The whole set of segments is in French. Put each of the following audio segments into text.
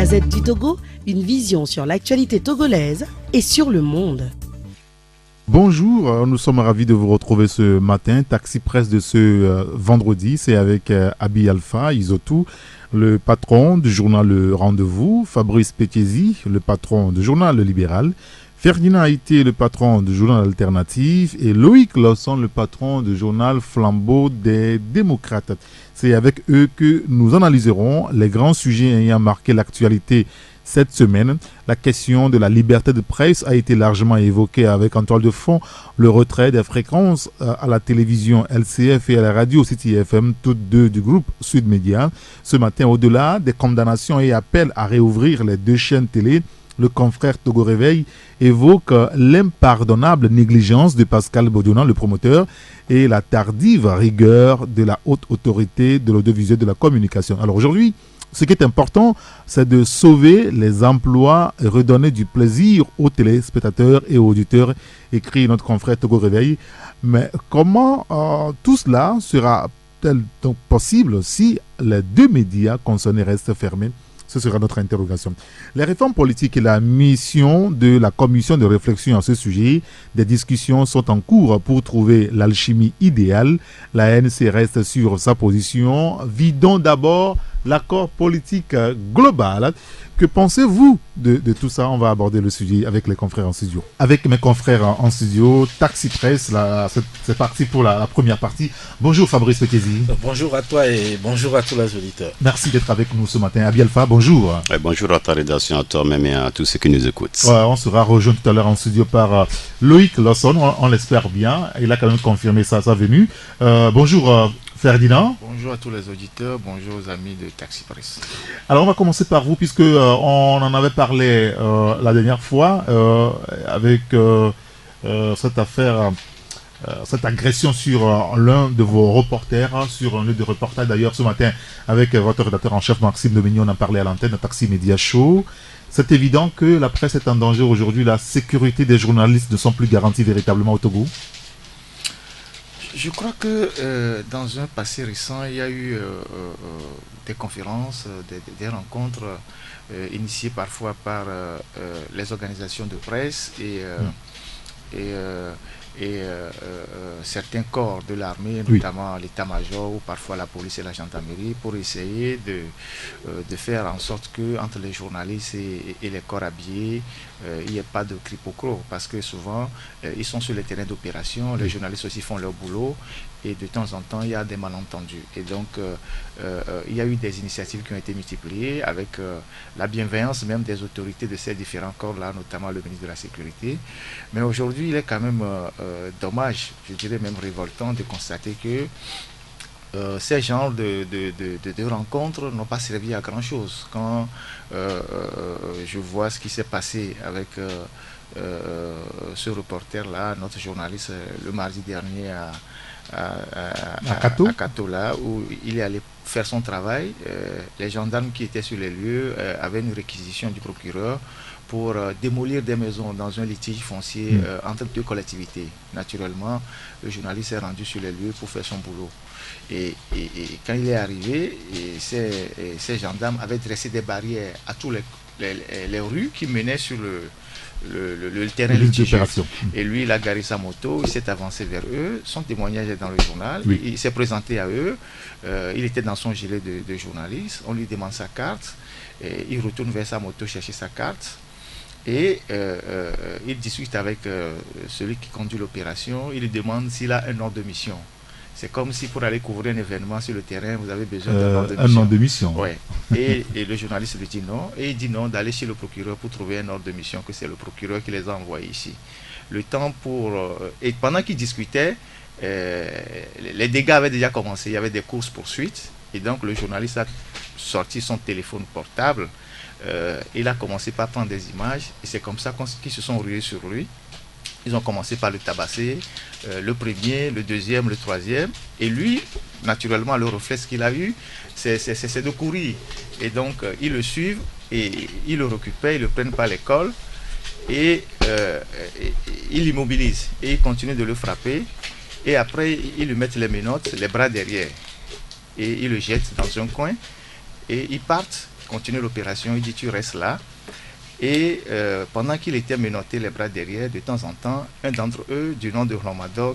Gazette du Togo, une vision sur l'actualité togolaise et sur le monde. Bonjour, nous sommes ravis de vous retrouver ce matin. Taxi Presse de ce vendredi, c'est avec Abi Alpha Isotou, le patron du journal Le Rendez-vous, Fabrice Pétiesi, le patron du journal Le Libéral, Ferdinand Haïté, le patron du journal Alternatif, et Loïc Lawson, le patron du journal Flambeau des Démocrates. C'est avec eux que nous analyserons les grands sujets ayant marqué l'actualité cette semaine. La question de la liberté de presse a été largement évoquée avec en toile de fond le retrait des fréquences à la télévision LCF et à la radio City FM, toutes deux du groupe Sud Média. Ce matin, au-delà des condamnations et appels à réouvrir les deux chaînes télé, le confrère Togo Réveil évoque l'impardonnable négligence de Pascal Bodiona, le promoteur, et la tardive rigueur de la haute autorité de l'audiovisuel de la communication. Alors aujourd'hui, ce qui est important, c'est de sauver les emplois et redonner du plaisir aux téléspectateurs et aux auditeurs, écrit notre confrère Togo Réveil. Mais comment tout cela sera-t-il donc possible si les deux médias concernés restent fermés? Ce sera notre interrogation. Les réformes politiques et la mission de la commission de réflexion à ce sujet, des discussions sont en cours pour trouver l'alchimie idéale. La ANC reste sur sa position. Vidons d'abord l'accord politique global. Que pensez-vous de tout ça? On va aborder le sujet avec les confrères en studio. Avec mes confrères en studio, Taxi Presse, c'est parti pour la première partie. Bonjour Fabrice Pétiesi. Bonjour à toi et bonjour à tous les auditeurs. Merci d'être avec nous ce matin. Abi Alpha, bonjour. Bonjour à ta rédaction, à toi-même et à tous ceux qui nous écoutent. On sera rejoint tout à l'heure en studio par Loïc Lawson, on l'espère bien. Il a quand même confirmé sa venue. Bonjour Ferdinand. Bonjour à tous les auditeurs, bonjour aux amis de Taxi Presse. Alors on va commencer par vous puisque on en avait parlé la dernière fois avec cette affaire, cette agression sur l'un de vos reporters, sur un lieu de reportage d'ailleurs ce matin avec votre rédacteur en chef Maxime Dominion, on en parlait à l'antenne de Taxi Media Show. C'est évident que la presse est en danger aujourd'hui, la sécurité des journalistes ne sont plus garanties véritablement au Togo. Je crois que dans un passé récent, il y a eu des conférences, des rencontres initiées parfois par les organisations de presse et certains corps de l'armée, notamment l'état-major ou parfois la police et la gendarmerie, pour essayer de faire en sorte que entre les journalistes et les corps habillés, il n'y ait pas de quiproquo, parce que souvent ils sont sur les terrains d'opération, les journalistes aussi font leur boulot et de temps en temps il y a des malentendus. Et donc il y a eu des initiatives qui ont été multipliées avec la bienveillance même des autorités de ces différents corps-là, notamment le ministre de la Sécurité. Mais aujourd'hui il est quand même dommage, je dirais même révoltant de constater que ces genres de rencontres n'ont pas servi à grand chose. Quand je vois ce qui s'est passé avec ce reporter-là, notre journaliste, le mardi dernier à Kato, là, où il est allé faire son travail, les gendarmes qui étaient sur les lieux avaient une réquisition du procureur pour démolir des maisons dans un litige foncier entre deux collectivités. Naturellement, le journaliste est rendu sur les lieux pour faire son boulot. Et quand il est arrivé, ces gendarmes avaient dressé des barrières à tous les rues qui menaient sur le terrain litigieux. Et lui, il a garé sa moto, il s'est avancé vers eux. Son témoignage est dans le journal. Il s'est présenté à eux. Il était dans son gilet de journaliste. On lui demande sa carte. Et il retourne vers sa moto chercher sa carte. Et il discute avec celui qui conduit l'opération. Il lui demande s'il a un ordre de mission. C'est comme si pour aller couvrir un événement sur le terrain, vous avez besoin d'un ordre de mission. Un ordre de mission. Ouais. Et le journaliste lui dit non. Et il dit non, d'aller chez le procureur pour trouver un ordre de mission, que c'est le procureur qui les a envoyés ici. Le temps pour... et pendant qu'ils discutaient, les dégâts avaient déjà commencé. Il y avait des courses-poursuites. Et donc le journaliste a sorti son téléphone portable. Il a commencé par prendre des images. Et c'est comme ça qu'ils se sont rués sur lui. Ils ont commencé par le tabasser, le premier, le deuxième, le troisième. Et lui, naturellement, le réflexe qu'il a eu, c'est de courir. Et donc, ils le suivent et ils le récupèrent, ils le prennent par l'école et ils l'immobilisent. Et ils continuent de le frapper. Et après, ils lui mettent les menottes, les bras derrière. Et ils le jettent dans un coin. Et ils partent. continuer l'opération. Il dit tu restes là. Et pendant qu'il était menotté les bras derrière, de temps en temps, un d'entre eux, du nom de Ramadan,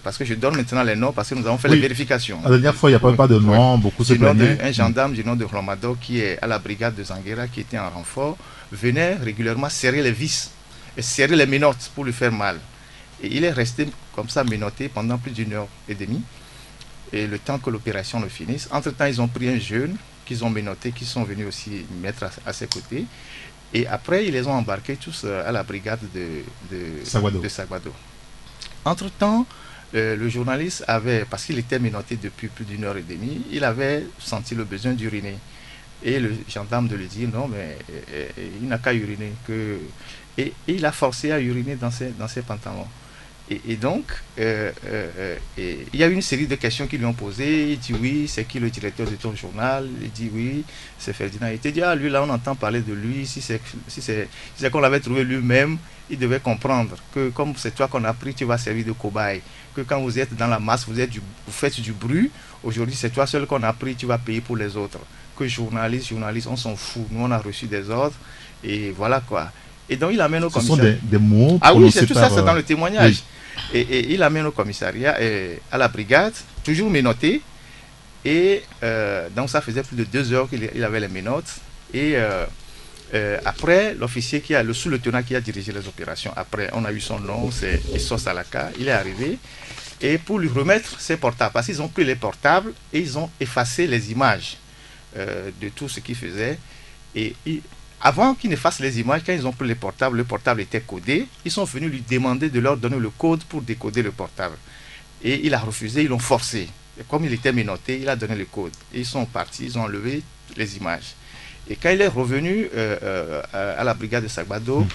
parce que je donne maintenant les noms, parce que nous avons fait les vérifications. La dernière fois, il n'y a pas de nom, beaucoup se plaignaient. Un gendarme du nom de Ramadan qui est à la brigade de Zanguera, qui était en renfort, venait régulièrement serrer les vis et serrer les menottes pour lui faire mal. Et il est resté comme ça menotté pendant plus d'1h30, et le temps que l'opération le finisse. Entre-temps, ils ont pris un jeune qu'ils ont menotté, qui sont venus aussi mettre à ses côtés. Et après, ils les ont embarqués tous à la brigade de Saguado. Entre-temps, le journaliste avait, parce qu'il était menotté depuis plus d'1h30, il avait senti le besoin d'uriner. Et le gendarme de lui dire non, mais il n'a qu'à uriner. Et il a forcé à uriner dans ses pantalons. Et donc, il y a eu une série de questions qui lui ont posées. Il dit oui, c'est qui le directeur de ton journal? Il dit oui, c'est Ferdinand. Il te dit, ah, lui là, on entend parler de lui. Si c'est qu'on l'avait trouvé lui-même, il devait comprendre que comme c'est toi qu'on a pris, tu vas servir de cobaye. Que quand vous êtes dans la masse, vous faites du bruit. Aujourd'hui, c'est toi seul qu'on a pris, tu vas payer pour les autres. Que journaliste, on s'en fout. Nous, on a reçu des ordres. Et voilà quoi. Et donc, il amène au commissariat. Ce sont des mots. Ah oui, c'est tout ça, c'est dans le témoignage. Oui. Et il amène au commissariat, à la brigade, toujours menotté. Et donc ça faisait plus de 2 heures qu'il avait les menottes. Et après, l'officier le sous-lieutenant qui a dirigé les opérations, après, on a eu son nom, c'est Issos Salaka, il est arrivé. Et pour lui remettre ses portables, parce qu'ils ont pris les portables et ils ont effacé les images de tout ce qu'il faisait. Et avant qu'ils ne fassent les images, quand ils ont pris le portable était codé. Ils sont venus lui demander de leur donner le code pour décoder le portable. Et il a refusé, ils l'ont forcé. Et comme il était menotté, il a donné le code. Et ils sont partis, ils ont enlevé les images. Et quand il est revenu à la brigade de Sagbado,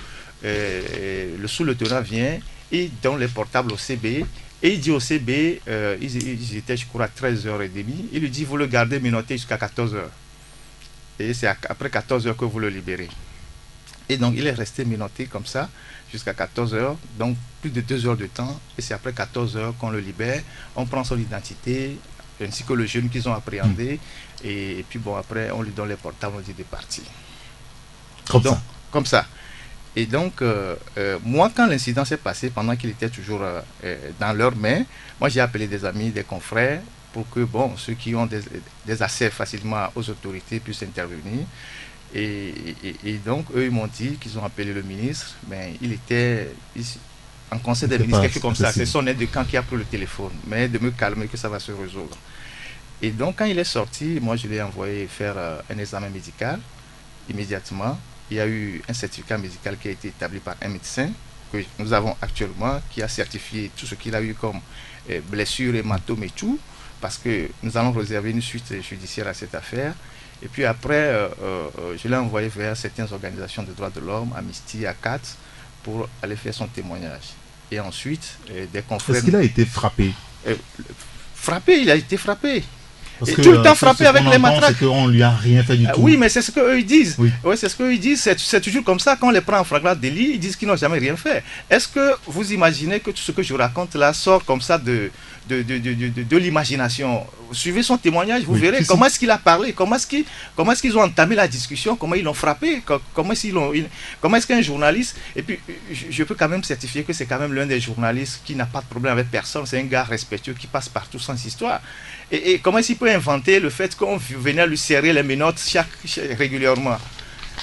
le sous-lieutenant vient, il donne les portables au CB. Et il dit au CB, ils étaient, je crois, à 13h30. Il lui dit, vous le gardez menotté jusqu'à 14h. Et c'est après 14 heures que vous le libérez. Et donc, il est resté menotté comme ça jusqu'à 14 heures, donc plus de 2 heures de temps. Et c'est après 14 heures qu'on le libère. On prend son identité, ainsi que le jeune qu'ils ont appréhendé. Et puis, bon, après, on lui donne les portables, on dit de partir. Comme ça. Et donc, moi, quand l'incident s'est passé, pendant qu'il était toujours dans leurs mains, moi, j'ai appelé des amis, des confrères, pour que ceux qui ont des accès facilement aux autorités puissent intervenir. Et donc, eux, ils m'ont dit qu'ils ont appelé le ministre, mais il était en conseil des ministres, quelque chose comme ça. C'est son aide de camp qui a pris le téléphone, mais de me calmer que ça va se résoudre. Et donc, quand il est sorti, moi, je l'ai envoyé faire un examen médical immédiatement. Il y a eu un certificat médical qui a été établi par un médecin que nous avons actuellement, qui a certifié tout ce qu'il a eu comme blessures, hématomes et tout, parce que nous allons réserver une suite judiciaire à cette affaire. Et puis après, je l'ai envoyé vers certaines organisations de droits de l'homme, Amnesty, ACAT, pour aller faire son témoignage. Et ensuite, des confrères... Est-ce qu'il a été frappé? Frappé, il a été frappé. Parce et que, tout le temps frappé avec les matraques. C'est qu'on ne lui a rien fait du tout. Oui, mais c'est ce qu'eux ils disent. Oui. Ouais, c'est ce qu'eux ils disent. C'est toujours comme ça. Quand on les prend en flagrant délit, ils disent qu'ils n'ont jamais rien fait. Est-ce que vous imaginez que tout ce que je raconte là sort comme ça de l'imagination? Suivez son témoignage, vous verrez comment est-ce qu'il a parlé, comment est-ce qu'ils ont entamé la discussion, comment ils l'ont frappé, comment est-ce qu'un journaliste, et puis je peux quand même certifier que c'est quand même l'un des journalistes qui n'a pas de problème avec personne, c'est un gars respectueux qui passe partout sans histoire. Et comment est-ce qu'il peut inventer le fait qu'on venait lui serrer les menottes régulièrement?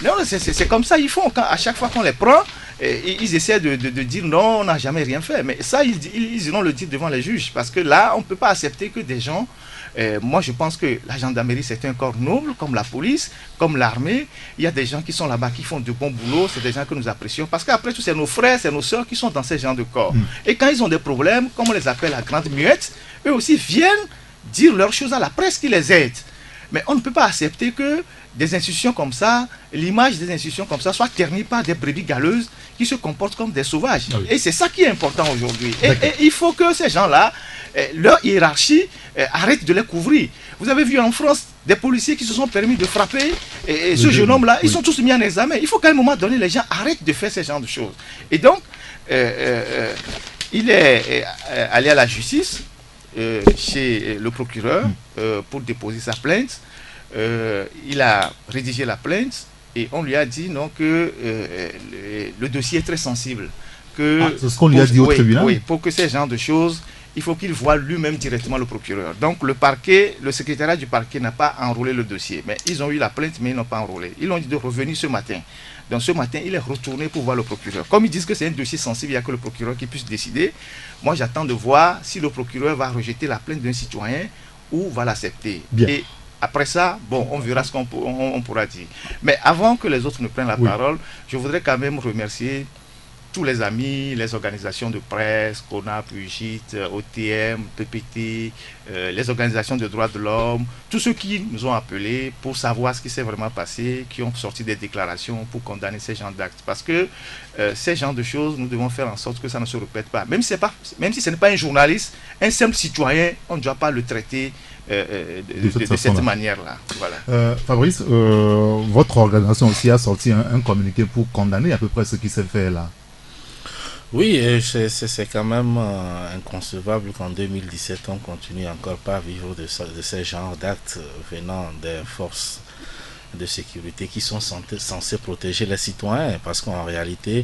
Non, c'est comme ça ils font. À chaque fois qu'on les prend, ils essaient de dire non, on n'a jamais rien fait. Mais ça, ils iront le dire devant les juges. Parce que là, on ne peut pas accepter que des gens... moi, je pense que la gendarmerie, c'est un corps noble, comme la police, comme l'armée. Il y a des gens qui sont là-bas, qui font du bon boulot. C'est des gens que nous apprécions. Parce qu'après tout, c'est nos frères, c'est nos soeurs qui sont dans ces genres de corps. Et quand ils ont des problèmes, comme on les appelle la grande muette, eux aussi viennent dire leurs choses à la presse qui les aide. Mais on ne peut pas accepter que des institutions comme ça, l'image des institutions comme ça, soit ternie par des brebis galeuses qui se comportent comme des sauvages. Oui. Et c'est ça qui est important aujourd'hui. Et il faut que ces gens-là, leur hiérarchie, arrête de les couvrir. Vous avez vu en France des policiers qui se sont permis de frapper ce jeune homme-là, ils sont tous mis en examen. Il faut qu'à un moment donné, les gens arrêtent de faire ce genre de choses. Et donc, il est allé à la justice, chez le procureur, pour déposer sa plainte. il a rédigé la plainte et on lui a dit non que le dossier est très sensible. C'est ce qu'on lui a dit au tribunal. Oui, pour que ces genres de choses, il faut qu'il voie lui-même directement le procureur. Donc le parquet, le secrétariat du parquet n'a pas enrôlé le dossier. Mais ils ont eu la plainte, mais ils n'ont pas enrôlé. Ils ont dit de revenir ce matin. Donc ce matin, il est retourné pour voir le procureur. Comme ils disent que c'est un dossier sensible, il n'y a que le procureur qui puisse décider. Moi, j'attends de voir si le procureur va rejeter la plainte d'un citoyen ou va l'accepter. Et après ça, bon, on verra ce qu'on pourra dire. Mais avant que les autres ne prennent la parole, je voudrais quand même remercier tous les amis, les organisations de presse, CONAP, UGIT, OTM, PPT, les organisations de droits de l'homme, tous ceux qui nous ont appelés pour savoir ce qui s'est vraiment passé, qui ont sorti des déclarations pour condamner ces genres d'actes. Parce que ces genres de choses, nous devons faire en sorte que ça ne se répète pas. Même si ce n'est pas un journaliste, un simple citoyen, on ne doit pas le traiter de cette manière-là. Voilà. Fabrice, votre organisation aussi a sorti un communiqué pour condamner à peu près ce qui s'est fait là. Oui, c'est quand même inconcevable qu'en 2017 on continue encore pas à vivre de ces genres d'actes venant des forces de sécurité qui sont censées protéger les citoyens, parce qu'en réalité,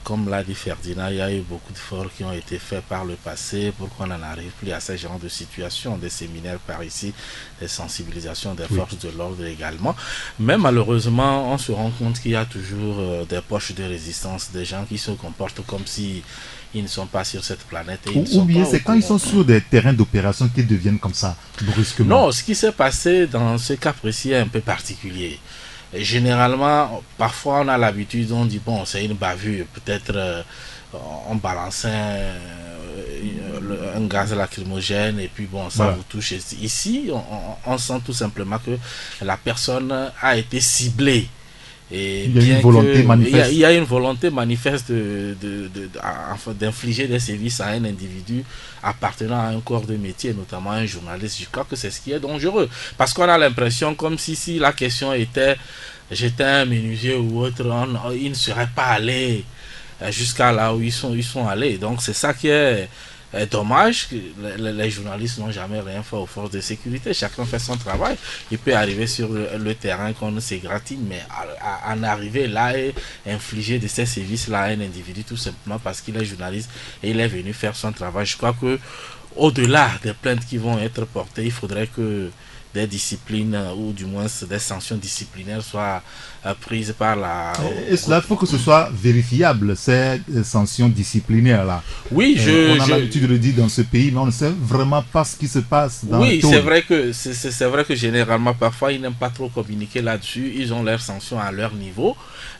comme l'a dit Ferdinand, il y a eu beaucoup d'efforts qui ont été faits par le passé pour qu'on n'en arrive plus à ce genre de situation, des séminaires par ici, des sensibilisations des forces de l'ordre également. Mais malheureusement, on se rend compte qu'il y a toujours des poches de résistance, des gens qui se comportent comme si ils ne sont pas sur cette planète. Ou bien c'est quand ils sont sur des terrains d'opération qu'ils deviennent comme ça, brusquement. Non, ce qui s'est passé dans ce cas précis est un peu particulier. Généralement, parfois on a l'habitude, on dit bon, c'est une bavure, peut-être on balance un gaz lacrymogène et puis bon, ça vous touche. Ici, on sent tout simplement que la personne a été ciblée. Et il y a une volonté manifeste. Il y a une volonté manifeste d'infliger des sévices à un individu appartenant à un corps de métier, notamment un journaliste. Je crois que c'est ce qui est dangereux. Parce qu'on a l'impression comme si la question était j'étais un menuisier ou autre, ils ne seraient pas allés jusqu'à là où ils sont allés. Donc c'est ça qui est dommage. Que les journalistes n'ont jamais rien fait aux forces de sécurité. Chacun fait son travail. Il peut arriver sur le terrain qu'on s'égratigne, mais en arriver là et infliger de ces services-là à un individu tout simplement parce qu'il est journaliste et il est venu faire son travail. Je crois que au-delà des plaintes qui vont être portées, il faudrait que des disciplines ou du moins des sanctions disciplinaires soient prises par la... Et cela, il faut que ce soit vérifiable, ces sanctions disciplinaires-là. Oui, on a l'habitude de le dire dans ce pays, mais on ne sait vraiment pas ce qui se passe dans oui, c'est vrai que généralement, parfois, ils n'aiment pas trop communiquer là-dessus. Ils ont leurs sanctions à leur niveau.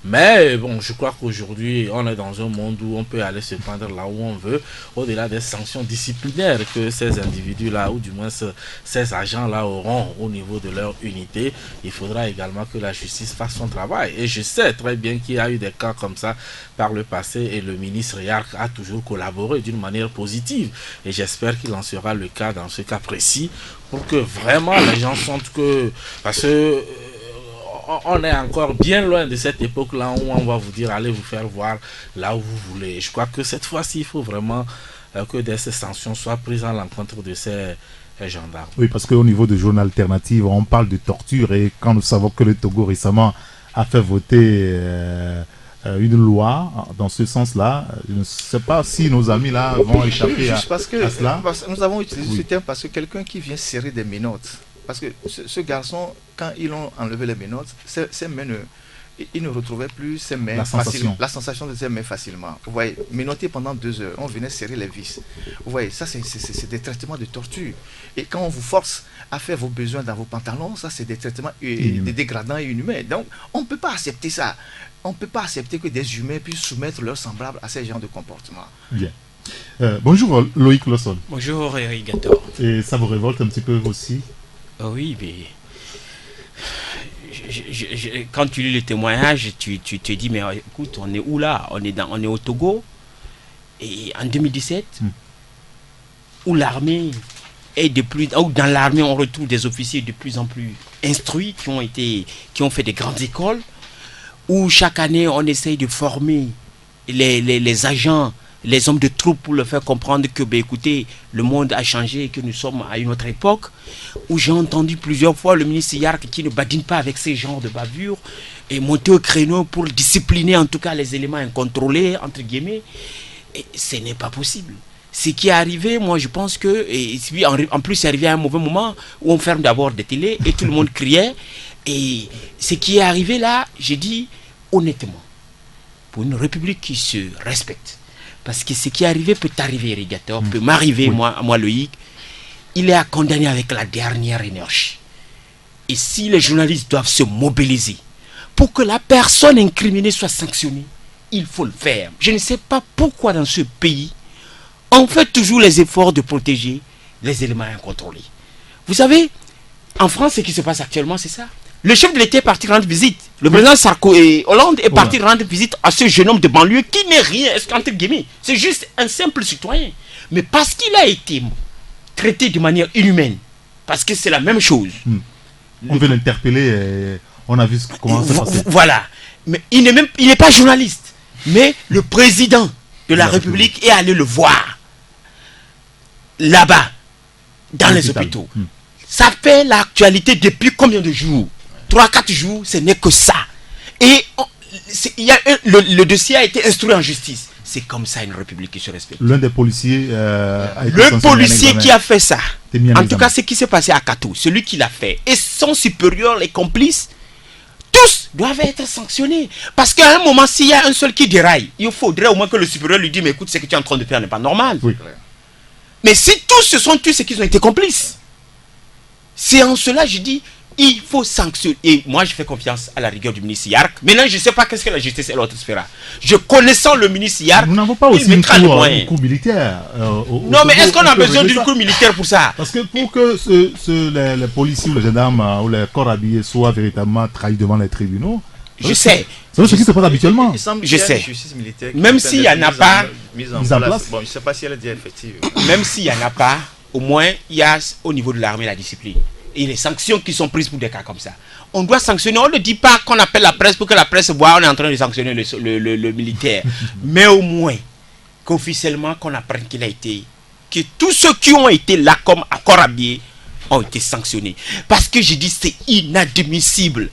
Mais bon, je crois qu'aujourd'hui, on est dans un monde où on peut aller se prendre là où on veut, au-delà des sanctions disciplinaires que ces individus-là, ou du moins ces agents-là auront au niveau de leur unité. Il faudra également que la justice fasse son travail. Et je sais très bien qu'il y a eu des cas comme ça par le passé et le ministre Yark a toujours collaboré d'une manière positive. Et j'espère qu'il en sera le cas dans ce cas précis pour que vraiment les gens sentent que... Parce que on est encore bien loin de cette époque-là où on va vous dire allez vous faire voir là où vous voulez. Je crois que cette fois-ci, il faut vraiment que des sanctions soient prises à l'encontre de ces gendarmes. Oui, parce qu'au niveau de Journal Alternative, on parle de torture et quand nous savons que le Togo récemment a fait voter une loi dans ce sens-là, je ne sais pas si nos amis là vont échapper à cela. Nous avons utilisé ce terme parce que quelqu'un qui vient serrer des menottes, parce que ce garçon, quand ils ont enlevé les menottes, ses mains il ne retrouvait plus ses mains la sensation de ses mains facilement. Vous voyez, menotté pendant 2 heures, on venait serrer les vis. Vous voyez, ça c'est des traitements de torture. Et quand on vous force à faire vos besoins dans vos pantalons, ça c'est des traitements des dégradants et inhumains. Donc on ne peut pas accepter ça. On ne peut pas accepter que des humains puissent soumettre leurs semblables à ces genres de comportements. Bien. Bonjour Loïc Lawson. Bonjour Eric Gator. Et ça vous révolte un petit peu aussi? Oui, mais... quand tu lis le témoignage, tu te dis, mais écoute, on est où là? On est au Togo. Et en 2017, où l'armée est où dans l'armée, on retrouve des officiers de plus en plus instruits qui ont fait des grandes écoles, où chaque année, on essaye de former les agents les hommes de troupe pour leur faire comprendre que, écoutez, le monde a changé et que nous sommes à une autre époque, où j'ai entendu plusieurs fois le ministre Yark qui ne badine pas avec ces genres de bavures et monter au créneau pour discipliner en tout cas les éléments incontrôlés, entre guillemets. Et ce n'est pas possible. Ce qui est arrivé, moi je pense que, et en plus c'est arrivé à un mauvais moment où on ferme d'abord des télés et tout le monde criait. Et ce qui est arrivé là, j'ai dit honnêtement, pour une république qui se respecte, parce que ce qui est arrivé peut t'arriver, irrigateur, peut m'arriver, moi Loïc, il est à condamner avec la dernière énergie. Et si les journalistes doivent se mobiliser pour que la personne incriminée soit sanctionnée, il faut le faire. Je ne sais pas pourquoi dans ce pays, on fait toujours les efforts de protéger les éléments incontrôlés. Vous savez, en France, ce qui se passe actuellement, c'est ça. Le chef de l'État est parti rendre visite. Le président Sarko et Hollande est parti rendre visite à ce jeune homme de banlieue qui n'est rien, entre guillemets. C'est juste un simple citoyen. Mais parce qu'il a été traité de manière inhumaine, parce que c'est la même chose. On veut l'interpeller et on a vu comment ça s'est passé. Voilà. Mais il n'est pas journaliste. Mais le président de la République est allé le voir. Là-bas, dans les hôpitaux. Ça fait l'actualité depuis combien de jours? 3-4 jours, ce n'est que ça. Et le dossier a été instruit en justice. C'est comme ça une république qui se respecte. L'un des policiers a été le policier qui a fait ça, en tout cas ce qui s'est passé à Katou, celui qui l'a fait, et son supérieur, les complices, tous doivent être sanctionnés. Parce qu'à un moment, s'il y a un seul qui déraille, il faudrait au moins que le supérieur lui dise, mais écoute, ce que tu es en train de faire n'est pas normal. Oui. Mais si tous se sont tués, c'est qu'ils ont été complices. C'est en cela, je dis, il faut sanctionner. Et moi, je fais confiance à la rigueur du ministre Yark. Maintenant, je ne sais pas qu'est-ce que la justice et l'autre fera. Je connaissant le ministre Yark, nous n'avons pas aussi une cour militaire. Non, mais est-ce qu'on a besoin d'une cour militaire pour ça? Parce que pour que les policiers ou les gendarmes ou les corps habillés soient véritablement trahis devant les tribunaux, je sais. C'est ce qui se passe habituellement. Je sais. Même s'il n'y en a pas, mise en place. Bon, je ne sais pas si elle est déjà effective. Même s'il n'y en a pas, au moins, il y a au niveau de l'armée la discipline. Et les sanctions qui sont prises pour des cas comme ça. On doit sanctionner. On ne dit pas qu'on appelle la presse pour que la presse voit on est en train de sanctionner le militaire. Mais au moins, qu'officiellement, qu'on apprenne qu'il a été, que tous ceux qui ont été là comme à corps habillé ont été sanctionnés. Parce que je dis c'est inadmissible.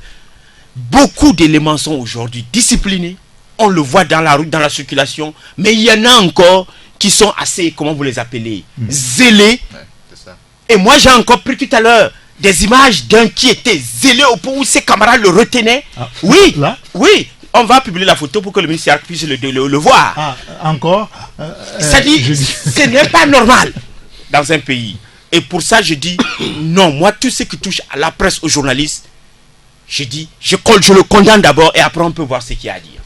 Beaucoup d'éléments sont aujourd'hui disciplinés. On le voit dans la route, dans la circulation. Mais il y en a encore qui sont assez, comment vous les appelez, zélés. Ouais, c'est ça. Et moi, j'ai encore pris tout à l'heure des images d'un qui était zélé au point où ses camarades le retenaient. Ah, oui, là? oui. On va publier la photo pour que le ministère puisse le voir. Ah, encore Ça dit, ce n'est pas normal dans un pays. Et pour ça, je dis, non, moi, tout ce qui touche à la presse, aux journalistes, je dis, je le condamne d'abord et après on peut voir ce qu'il y a à dire.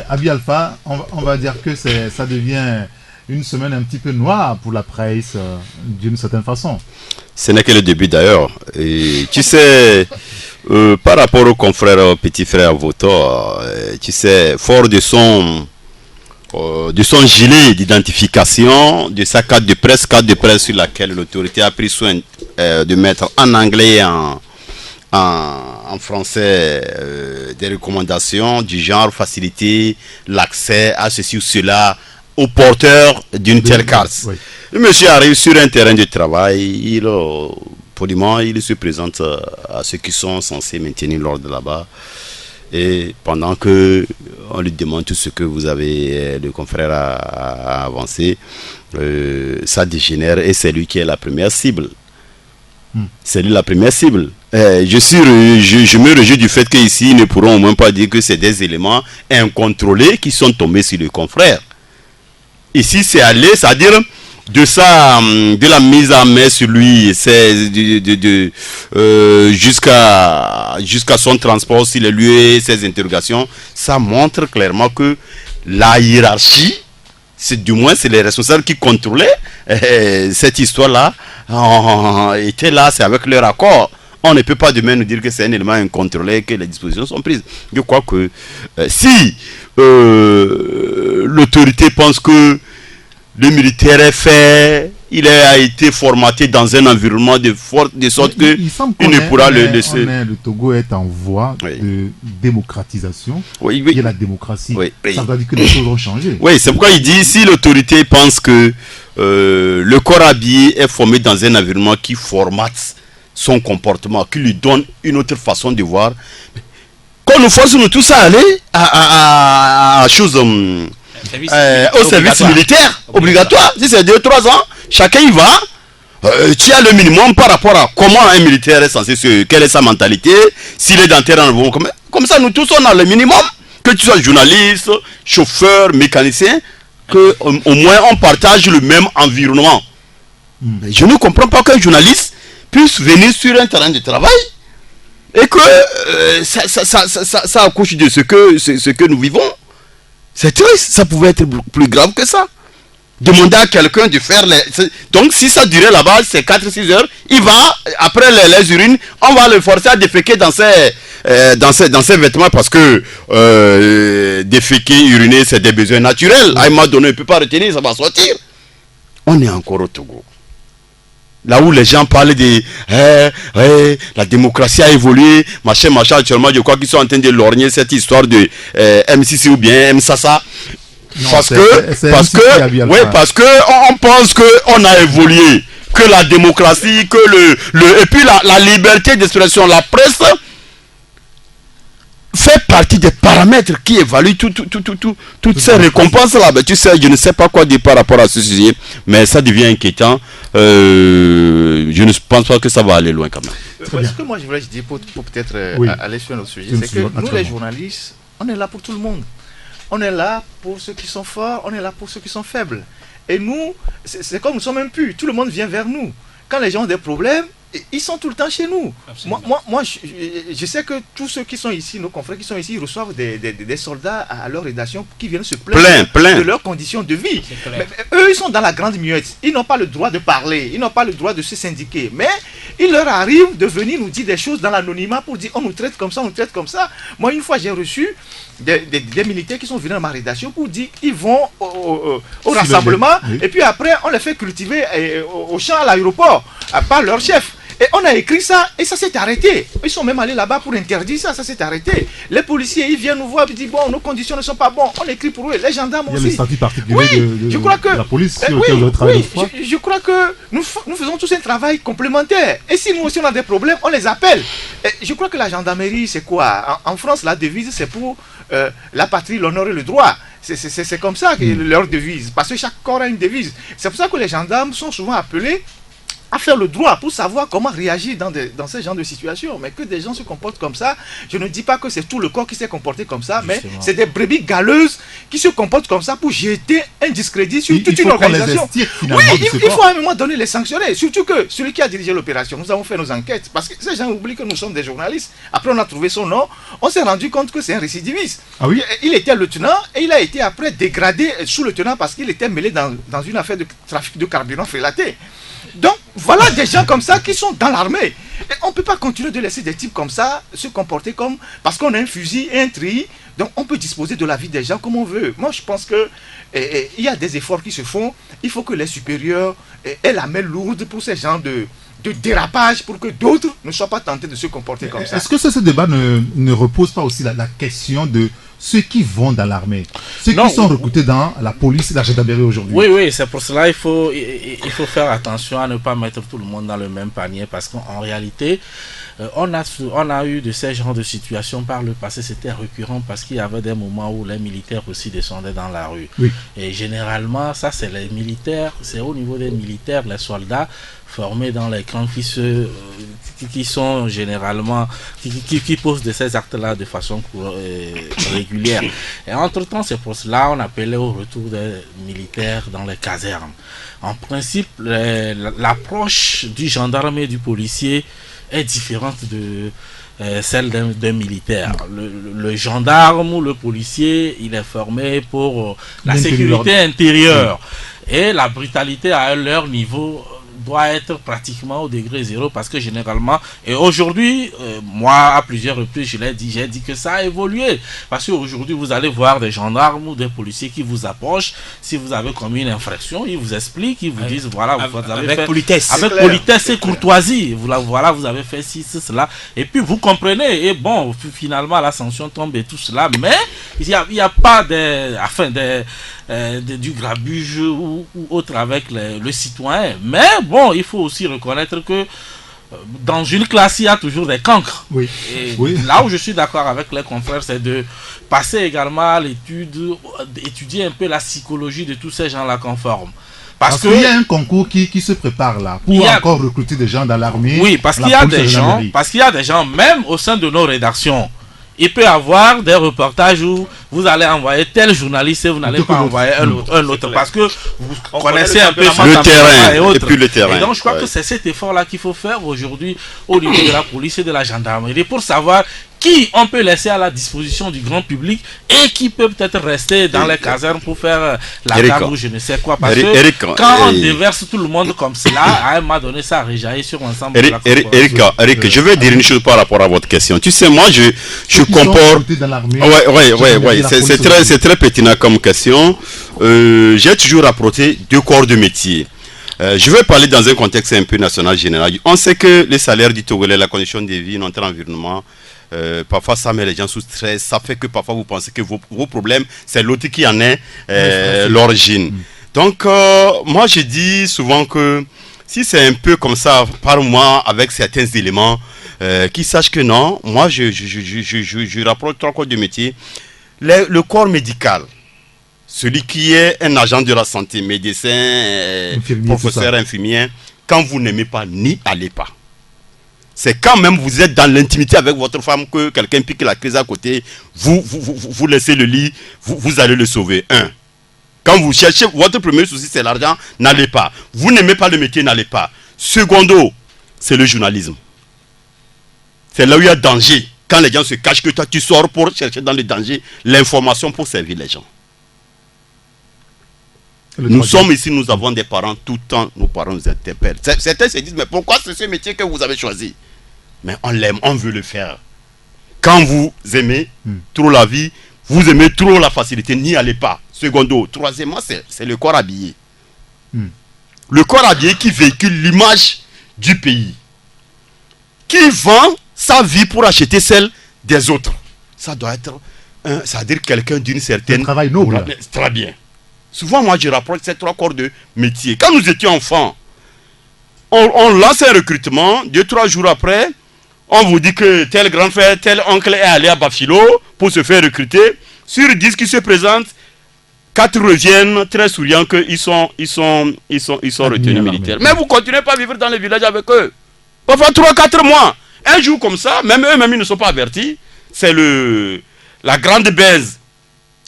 Abi Alpha, on va dire que ça devient une semaine un petit peu noire pour la presse, d'une certaine façon. Ce n'est que le début d'ailleurs. Et tu sais, par rapport au confrère, petit frère Voto, tu sais, fort de son gilet d'identification, de sa carte de presse sur laquelle l'autorité a pris soin de mettre en anglais et en français des recommandations du genre faciliter l'accès à ceci ou cela au porteur d'une telle carte. Oui. Le monsieur arrive sur un terrain de travail, poliment, il se présente à ceux qui sont censés maintenir l'ordre là-bas. Et pendant que on lui demande tout ce que vous avez, le confrère a avancé, ça dégénère et c'est lui qui est la première cible. C'est lui la première cible. Je me réjouis du fait qu'ici, ils ne pourront au moins pas dire que c'est des éléments incontrôlés qui sont tombés sur le confrère. Ici, c'est allé, c'est-à-dire de la mise en main sur lui, c'est jusqu'à son transport sur les lieux et ses interrogations, ça montre clairement que la hiérarchie, du moins c'est les responsables qui contrôlaient cette histoire-là, étaient là, c'est avec leur accord. On ne peut pas demain nous dire que c'est un élément incontrôlé, que les dispositions sont prises. Je crois que si l'autorité pense que le militaire est fait il a été formaté dans un environnement de sorte que il ne pourra le laisser. Le Togo est en voie de démocratisation. Oui. Il y a la démocratie. Ça veut dire que les choses ont changé. Oui, c'est pourquoi il dit si l'autorité pense que le corps habillé est formé dans un environnement qui formate son comportement, qui lui donne une autre façon de voir, qu'on nous force nous tous à aller à chose au service militaire obligatoire. Si c'est 2-3 ans, chacun y va. Tu as le minimum par rapport à comment un militaire est censé quelle est sa mentalité, s'il est dans terrain, comme ça nous tous on a le minimum, que tu sois journaliste, chauffeur, mécanicien, que au moins on partage le même environnement. Mais je ne comprends pas qu'un journaliste puisse venir sur un terrain de travail et que ça accouche de ce que nous vivons. C'est triste, ça pouvait être plus grave que ça. Demander à quelqu'un de faire donc si ça durait là-bas, c'est 4-6 heures, il va, après les urines, on va le forcer à déféquer dans ses vêtements parce que déféquer, uriner, c'est des besoins naturels. À un moment donné, il ne peut pas retenir, ça va sortir. On est encore au Togo. Là où les gens parlent de la démocratie a évolué, machin, actuellement, je crois qu'ils sont en train de lorgner cette histoire de MCC ou bien MSASA. Non, parce que on pense que on a évolué, que la démocratie, que et puis la liberté d'expression, la presse fait partie des paramètres qui évaluent toutes ces récompenses là. Ben, tu sais, je ne sais pas quoi dire par rapport à ce sujet, mais ça devient inquiétant. Je ne pense pas que ça va aller loin quand même. Ce que moi je voulais dire pour peut-être aller sur notre sujet, c'est que nous les journalistes, on est là pour tout le monde. On est là pour ceux qui sont forts, on est là pour ceux qui sont faibles. Et nous, c'est comme nous sommes impus, tout le monde vient vers nous. Quand les gens ont des problèmes, ils sont tout le temps chez nous. Moi je sais que tous ceux qui sont ici, nos confrères qui sont ici, ils reçoivent des soldats à leur rédaction qui viennent se plaindre de leurs conditions de vie. Mais eux, ils sont dans la grande muette. Ils n'ont pas le droit de parler, ils n'ont pas le droit de se syndiquer. Mais il leur arrive de venir nous dire des choses dans l'anonymat pour dire on nous traite comme ça, on nous traite comme ça. Moi, une fois, j'ai reçu des militaires qui sont venus à ma rédaction pour dire ils vont au rassemblement et puis après on les fait cultiver au champ à l'aéroport par leur chef. Et on a écrit ça et ça s'est arrêté. Ils sont même allés là-bas pour interdire ça, ça s'est arrêté. Les policiers, ils viennent nous voir et disent bon, nos conditions ne sont pas bonnes. On écrit pour eux, les gendarmes aussi. Il y a le statut particulier de la police sur lequel vous travaillez. Je crois que nous faisons tous un travail complémentaire. Et si nous aussi on a des problèmes, on les appelle. Et je crois que la gendarmerie, c'est quoi? En France, la devise, c'est pour la patrie, l'honneur et le droit. C'est comme ça que leur devise. Parce que chaque corps a une devise. C'est pour ça que les gendarmes sont souvent appelés à faire le droit pour savoir comment réagir dans ce genre de situation. Mais que des gens se comportent comme ça, je ne dis pas que c'est tout le corps qui s'est comporté comme ça, mais c'est des brebis galeuses qui se comportent comme ça pour jeter un discrédit sur toute une organisation. Oui, il faut à un moment donné les sanctionner. Surtout que celui qui a dirigé l'opération, nous avons fait nos enquêtes, parce que ces gens oublient que nous sommes des journalistes. Après, on a trouvé son nom, on s'est rendu compte que c'est un récidiviste. Ah oui? Il était lieutenant et il a été après dégradé sous-lieutenant parce qu'il était mêlé dans une affaire de trafic de carburant frélaté. Donc, voilà des gens comme ça qui sont dans l'armée. Et on ne peut pas continuer de laisser des types comme ça se comporter comme... Parce qu'on a un fusil et un treillis, donc on peut disposer de la vie des gens comme on veut. Moi, je pense que il y a des efforts qui se font. Il faut que les supérieurs aient la main lourde pour ces gens de dérapage, pour que d'autres ne soient pas tentés de se comporter comme ça. Est-ce que ce débat ne repose pas aussi la question de ceux qui vont dans l'armée, ceux qui sont recrutés dans la police et la gendarmerie aujourd'hui? Oui, c'est pour cela il faut faire attention à ne pas mettre tout le monde dans le même panier, parce qu'en réalité, on a eu de ces genres de situations par le passé. C'était récurrent parce qu'il y avait des moments où les militaires aussi descendaient dans la rue. Oui. Et généralement, ça c'est les militaires, c'est au niveau des militaires, les soldats formés dans les camps qui sont généralement qui posent de ces actes-là de façon régulière. Et entre-temps, c'est pour cela on appelait au retour des militaires dans les casernes. En principe, l'approche du gendarme et du policier est différente de celle d'un militaire. Le gendarme ou le policier, il est formé pour la sécurité intérieure. Et la brutalité à leur niveau doit être pratiquement au degré zéro parce que généralement, et aujourd'hui, moi à plusieurs reprises j'ai dit que ça a évolué parce qu'aujourd'hui vous allez voir des gendarmes ou des policiers qui vous approchent si vous avez commis une infraction, ils vous expliquent, ils vous disent voilà, vous avez avec fait politesse. avec politesse et courtoisie, voilà, vous avez fait ci, cela, et puis vous comprenez, et bon, finalement la sanction tombe et tout cela, mais il y a pas du grabuge ou autre avec le citoyen. Mais bon, il faut aussi reconnaître que dans une classe, il y a toujours des cancres. Oui. Et Oui. là où je suis d'accord avec les confrères, c'est de passer également à l'étude, d'étudier un peu la psychologie de tous ces gens-là qu'on forme. Parce qu'il y a un concours qui se prépare là pour encore recruter des gens dans l'armée. Oui, parce qu'il y a des gens, même au sein de nos rédactions. Il peut y avoir des reportages où vous allez envoyer tel journaliste et vous n'allez pas envoyer un autre parce que vous connaissez un peu le terrain et puis le terrain. Et donc je crois que c'est cet effort-là qu'il faut faire aujourd'hui au niveau de la police et de la gendarmerie pour savoir qui on peut laisser à la disposition du grand public et qui peut peut-être rester dans les casernes pour faire la table ou je ne sais quoi. Parce que quand on déverse tout le monde comme cela, à un moment donné, ça réjaillit sur l'ensemble de la corporation. Eric, je vais dire une chose par rapport à votre question. Tu sais, moi, je comporte... Ouais, c'est très pertinent comme question. J'ai toujours apporté deux corps de métier. Je vais parler dans un contexte un peu national général. On sait que les salaires du Togolais, la condition de vie, notre environnement, parfois ça met les gens sous stress, ça fait que parfois vous pensez que vos problèmes, c'est l'autre qui en est l'origine. Donc, moi je dis souvent que si c'est un peu comme ça par mois avec certains éléments, qui sachent que non, moi je rapproche trois corps de métier. Le corps médical, celui qui est un agent de la santé, médecin, professeur, infirmier, quand vous n'aimez pas, n'y allez pas. C'est quand même vous êtes dans l'intimité avec votre femme que quelqu'un pique la crise à côté, vous laissez le lit, vous allez le sauver. Quand vous cherchez, votre premier souci c'est l'argent, n'allez pas. Vous n'aimez pas le métier, n'allez pas. Secondo, c'est le journalisme. C'est là où il y a danger. Quand les gens se cachent, que toi tu sors pour chercher dans le danger l'information pour servir les gens. Nous sommes ici, nous avons des parents, tout le temps nos parents nous interpellent. Certains se disent, mais pourquoi c'est ce métier que vous avez choisi? Mais on l'aime, on veut le faire. Quand vous aimez trop la vie, vous aimez trop la facilité, n'y allez pas. Secondo. Troisièmement, c'est le corps habillé. Le corps habillé qui véhicule l'image du pays. Qui vend sa vie pour acheter celle des autres. Ça doit être, ça veut dire quelqu'un d'une certaine... Un travail noble. Très bien. Souvent, moi, je rapproche ces trois corps de métier. Quand nous étions enfants, on lance un recrutement. 2-3 jours après, on vous dit que tel grand frère, tel oncle est allé à Bafilo pour se faire recruter. Sur 10 qui se présentent, 4 reviennent très souriants qu'ils sont retenus militaires. Mais vous continuez pas à vivre dans les villages avec eux. Parfois 3-4 mois. Un jour comme ça, même eux-mêmes, ils ne sont pas avertis. C'est la grande baise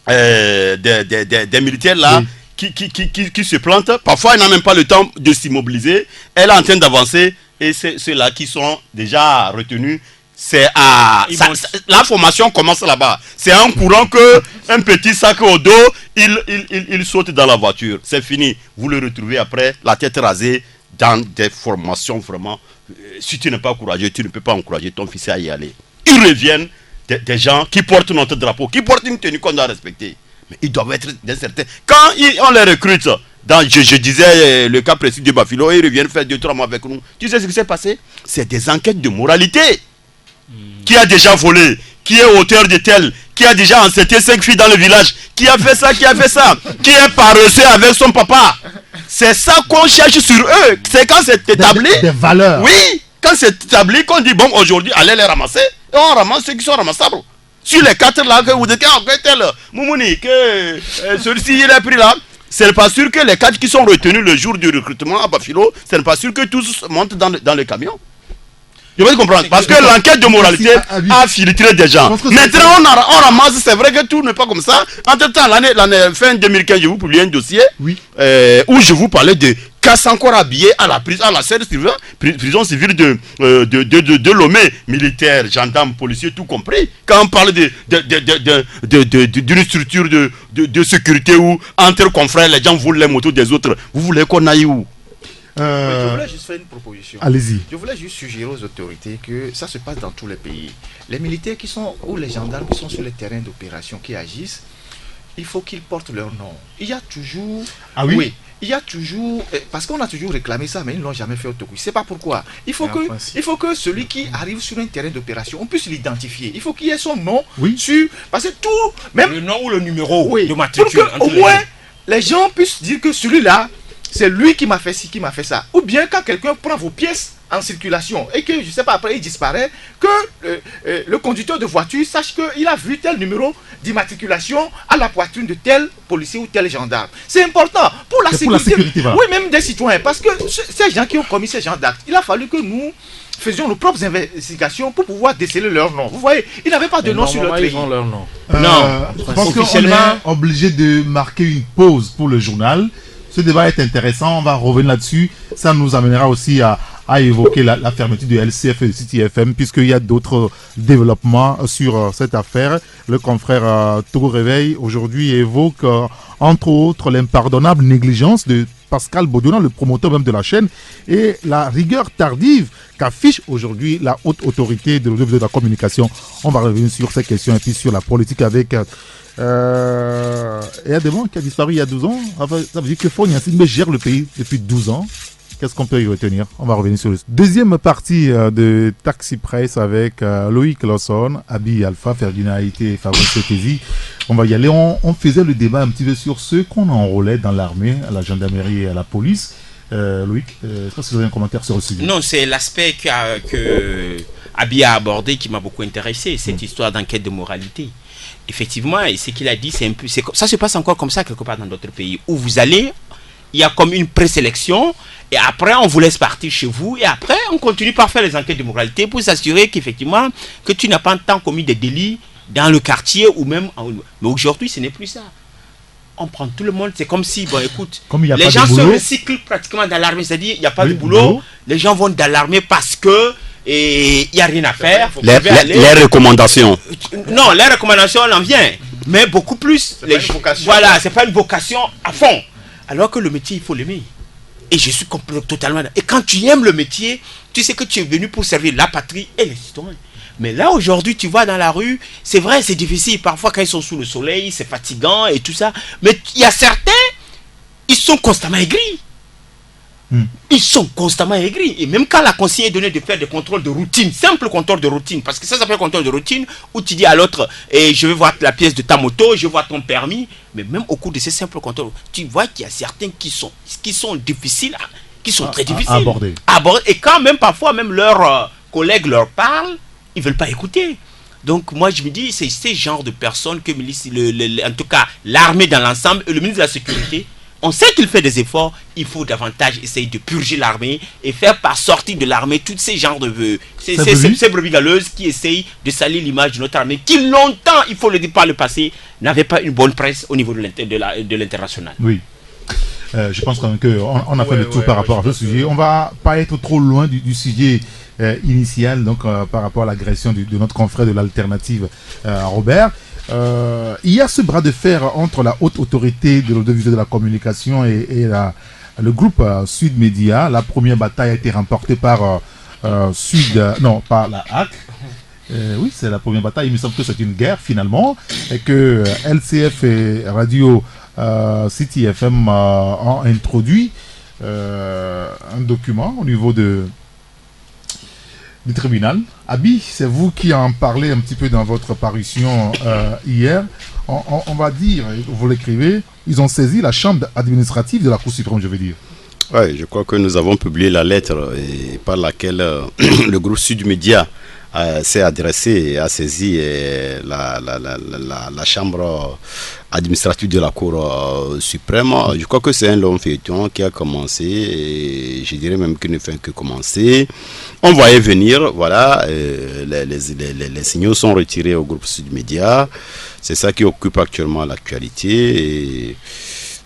des militaires là, oui, qui se plantent. Parfois, ils n'ont même pas le temps de s'immobiliser. Elle est en train d'avancer et c'est ceux-là qui sont déjà retenus. La formation commence là-bas. C'est en courant que un petit sac au dos, il saute dans la voiture. C'est fini. Vous le retrouvez après, la tête rasée, dans des formations vraiment. Si tu n'es pas courageux, tu ne peux pas encourager ton fils à y aller. Ils reviennent. Des gens qui portent notre drapeau, qui portent une tenue qu'on doit respecter. Mais ils doivent être d'un certain... Quand on les recrute, je disais le cas précis de Bafilo, ils reviennent faire 2-3 mois avec nous. Tu sais ce qui s'est passé? C'est des enquêtes de moralité. Qui a déjà volé? Qui est auteur de tel? Qui a déjà enceinté 5 filles dans le village? Qui a fait ça? Qui a fait ça? Qui est paresseux avec son papa? C'est ça qu'on cherche sur eux. C'est quand c'est établi... Des valeurs. Oui, quand c'est établi qu'on dit, bon, aujourd'hui, allez les ramasser. Et on ramasse ceux qui sont ramassables. Sur les 4 là, que vous dites, tel Moumouni, que celui-ci il est pris là, c'est pas sûr que les 4 qui sont retenus le jour du recrutement à Bafilo, c'est pas sûr que tous montent dans le camion. Je vais comprendre. Parce que l'enquête de moralité a filtré des gens. Maintenant, on ramasse, c'est vrai que tout n'est pas comme ça. Entre-temps, l'année fin 2015, je vous publié un dossier où je vous parlais de casse encore habillé à la prison civile de Lomé, militaire, gendarme, policier, tout compris. Quand on parle d'une structure de sécurité où entre confrères, les gens volent les motos des autres, vous voulez qu'on aille où? Je voulais juste faire une proposition. Allez-y. Je voulais juste suggérer aux autorités que ça se passe dans tous les pays. Les militaires qui sont, ou les gendarmes qui sont sur le terrain d'opération, qui agissent, il faut qu'ils portent leur nom. Il y a toujours... Ah oui, il y a toujours... Parce qu'on a toujours réclamé ça, mais ils ne l'ont jamais fait au Togo. Je ne sais pas pourquoi. Il faut que celui qui arrive sur un terrain d'opération, on puisse l'identifier. Il faut qu'il y ait son nom sur... Parce que tout... Même le nom ou le numéro de pour matricule. que, au moins, les gens puissent dire que celui-là, c'est lui qui m'a fait ci, qui m'a fait ça. Ou bien quand quelqu'un prend vos pièces en circulation et que, je ne sais pas, après il disparaît, que le conducteur de voiture sache qu'il a vu tel numéro d'immatriculation à la poitrine de tel policier ou tel gendarme. C'est important pour la sécurité. Oui, même des citoyens. Parce que ces gens qui ont commis ces genres d'actes, il a fallu que nous faisions nos propres investigations pour pouvoir déceler leur nom. Vous voyez, ils n'avaient pas de nom sur leur pays. Ils ont leur nom. Non, je pense qu'on est obligé de marquer une pause pour le journal. Ce débat est intéressant, on va revenir là-dessus. Ça nous amènera aussi à évoquer la fermeture de LCF et de City FM, puisqu'il y a d'autres développements sur cette affaire. Le confrère Togo Réveil aujourd'hui évoque entre autres l'impardonnable négligence de Pascal Bodiona, le promoteur même de la chaîne, et la rigueur tardive qu'affiche aujourd'hui la haute autorité de la communication. On va revenir sur ces questions et puis sur la politique avec... il y a des gens qui a disparu il y a 12 ans. Enfin, ça veut dire que Fogna Singbe gère le pays depuis 12 ans. Qu'est-ce qu'on peut y retenir? On va revenir sur le deuxième partie de Taxi Presse avec Loïc Lawson, Abi Alpha, Ferdinand Haïté et Fabrice Tézi. On va y aller. On faisait le débat un petit peu sur ceux qu'on enrôlait dans l'armée, à la gendarmerie et à la police. Loïc, est-ce que vous avez un commentaire sur le sujet? Non, c'est l'aspect que Abi a abordé qui m'a beaucoup intéressé, cette histoire d'enquête de moralité. Effectivement, et ce qu'il a dit, c'est un peu, ça se passe encore comme ça quelque part dans d'autres pays, où vous allez, il y a comme une présélection, et après on vous laisse partir chez vous, et après on continue par faire les enquêtes de moralité pour s'assurer qu'effectivement, que tu n'as pas tant commis des délits dans le quartier, ou même, mais aujourd'hui ce n'est plus ça. On prend tout le monde, c'est comme si, bon écoute, les gens se recyclent pratiquement dans l'armée, c'est-à-dire il n'y a pas de boulot, les gens vont dans l'armée parce que et il n'y a rien à faire. Les recommandations. Non, les recommandations, on en vient. Mais beaucoup plus. Voilà, c'est pas une vocation à fond. Alors que le métier, il faut l'aimer. Et je suis totalement... Et quand tu aimes le métier, tu sais que tu es venu pour servir la patrie et les citoyens. Mais là, aujourd'hui, tu vas dans la rue, c'est vrai, c'est difficile. Parfois, quand ils sont sous le soleil, c'est fatigant et tout ça. Mais il y a certains, ils sont constamment aigris. Ils sont constamment aigris. Et même quand la consigne est donnée de faire des contrôles de routine, simple contrôle de routine, parce que ça s'appelle contrôle de routine, où tu dis à l'autre, je vais voir la pièce de ta moto, je vais voir ton permis. Mais même au cours de ces simples contrôles, tu vois qu'il y a certains qui sont difficiles, qui sont très difficiles à aborder. Et quand même, parfois, même leurs collègues leur parlent, ils ne veulent pas écouter. Donc moi je me dis, c'est ces genres de personnes que en tout cas l'armée dans l'ensemble et le ministre de la Sécurité, on sait qu'il fait des efforts, il faut davantage essayer de purger l'armée et faire par sortir de l'armée tous ces genres de ces brebis galeuses qui essayent de salir l'image de notre armée, qui longtemps, il faut le dire par le passé, n'avait pas une bonne presse au niveau de l'international. Oui. Je pense quand même qu'on a fait le tour par rapport à ce sujet. On va pas être trop loin du sujet initial, donc par rapport à l'agression de notre confrère de l'alternative, Robert. Il y a ce bras de fer entre la haute autorité de l'audiovisuel de la communication et le groupe Sud Média. La première bataille a été remportée par par la HAC. Oui, c'est la première bataille. Il me semble que c'est une guerre finalement et que LCF et Radio City FM ont introduit un document au niveau du tribunal. Abi, c'est vous qui en parlez un petit peu dans votre parution hier. On va dire, vous l'écrivez, ils ont saisi la chambre administrative de la Cour suprême, je veux dire. Oui, je crois que nous avons publié la lettre par laquelle le groupe Sud Média s'est adressé et a saisi la chambre administrative de la Cour suprême. Je crois que c'est un long feuilleton qui a commencé, et je dirais même qu'il ne fait que commencer. On voyait venir, voilà, les signaux sont retirés au groupe Sud Média. C'est ça qui occupe actuellement l'actualité. Et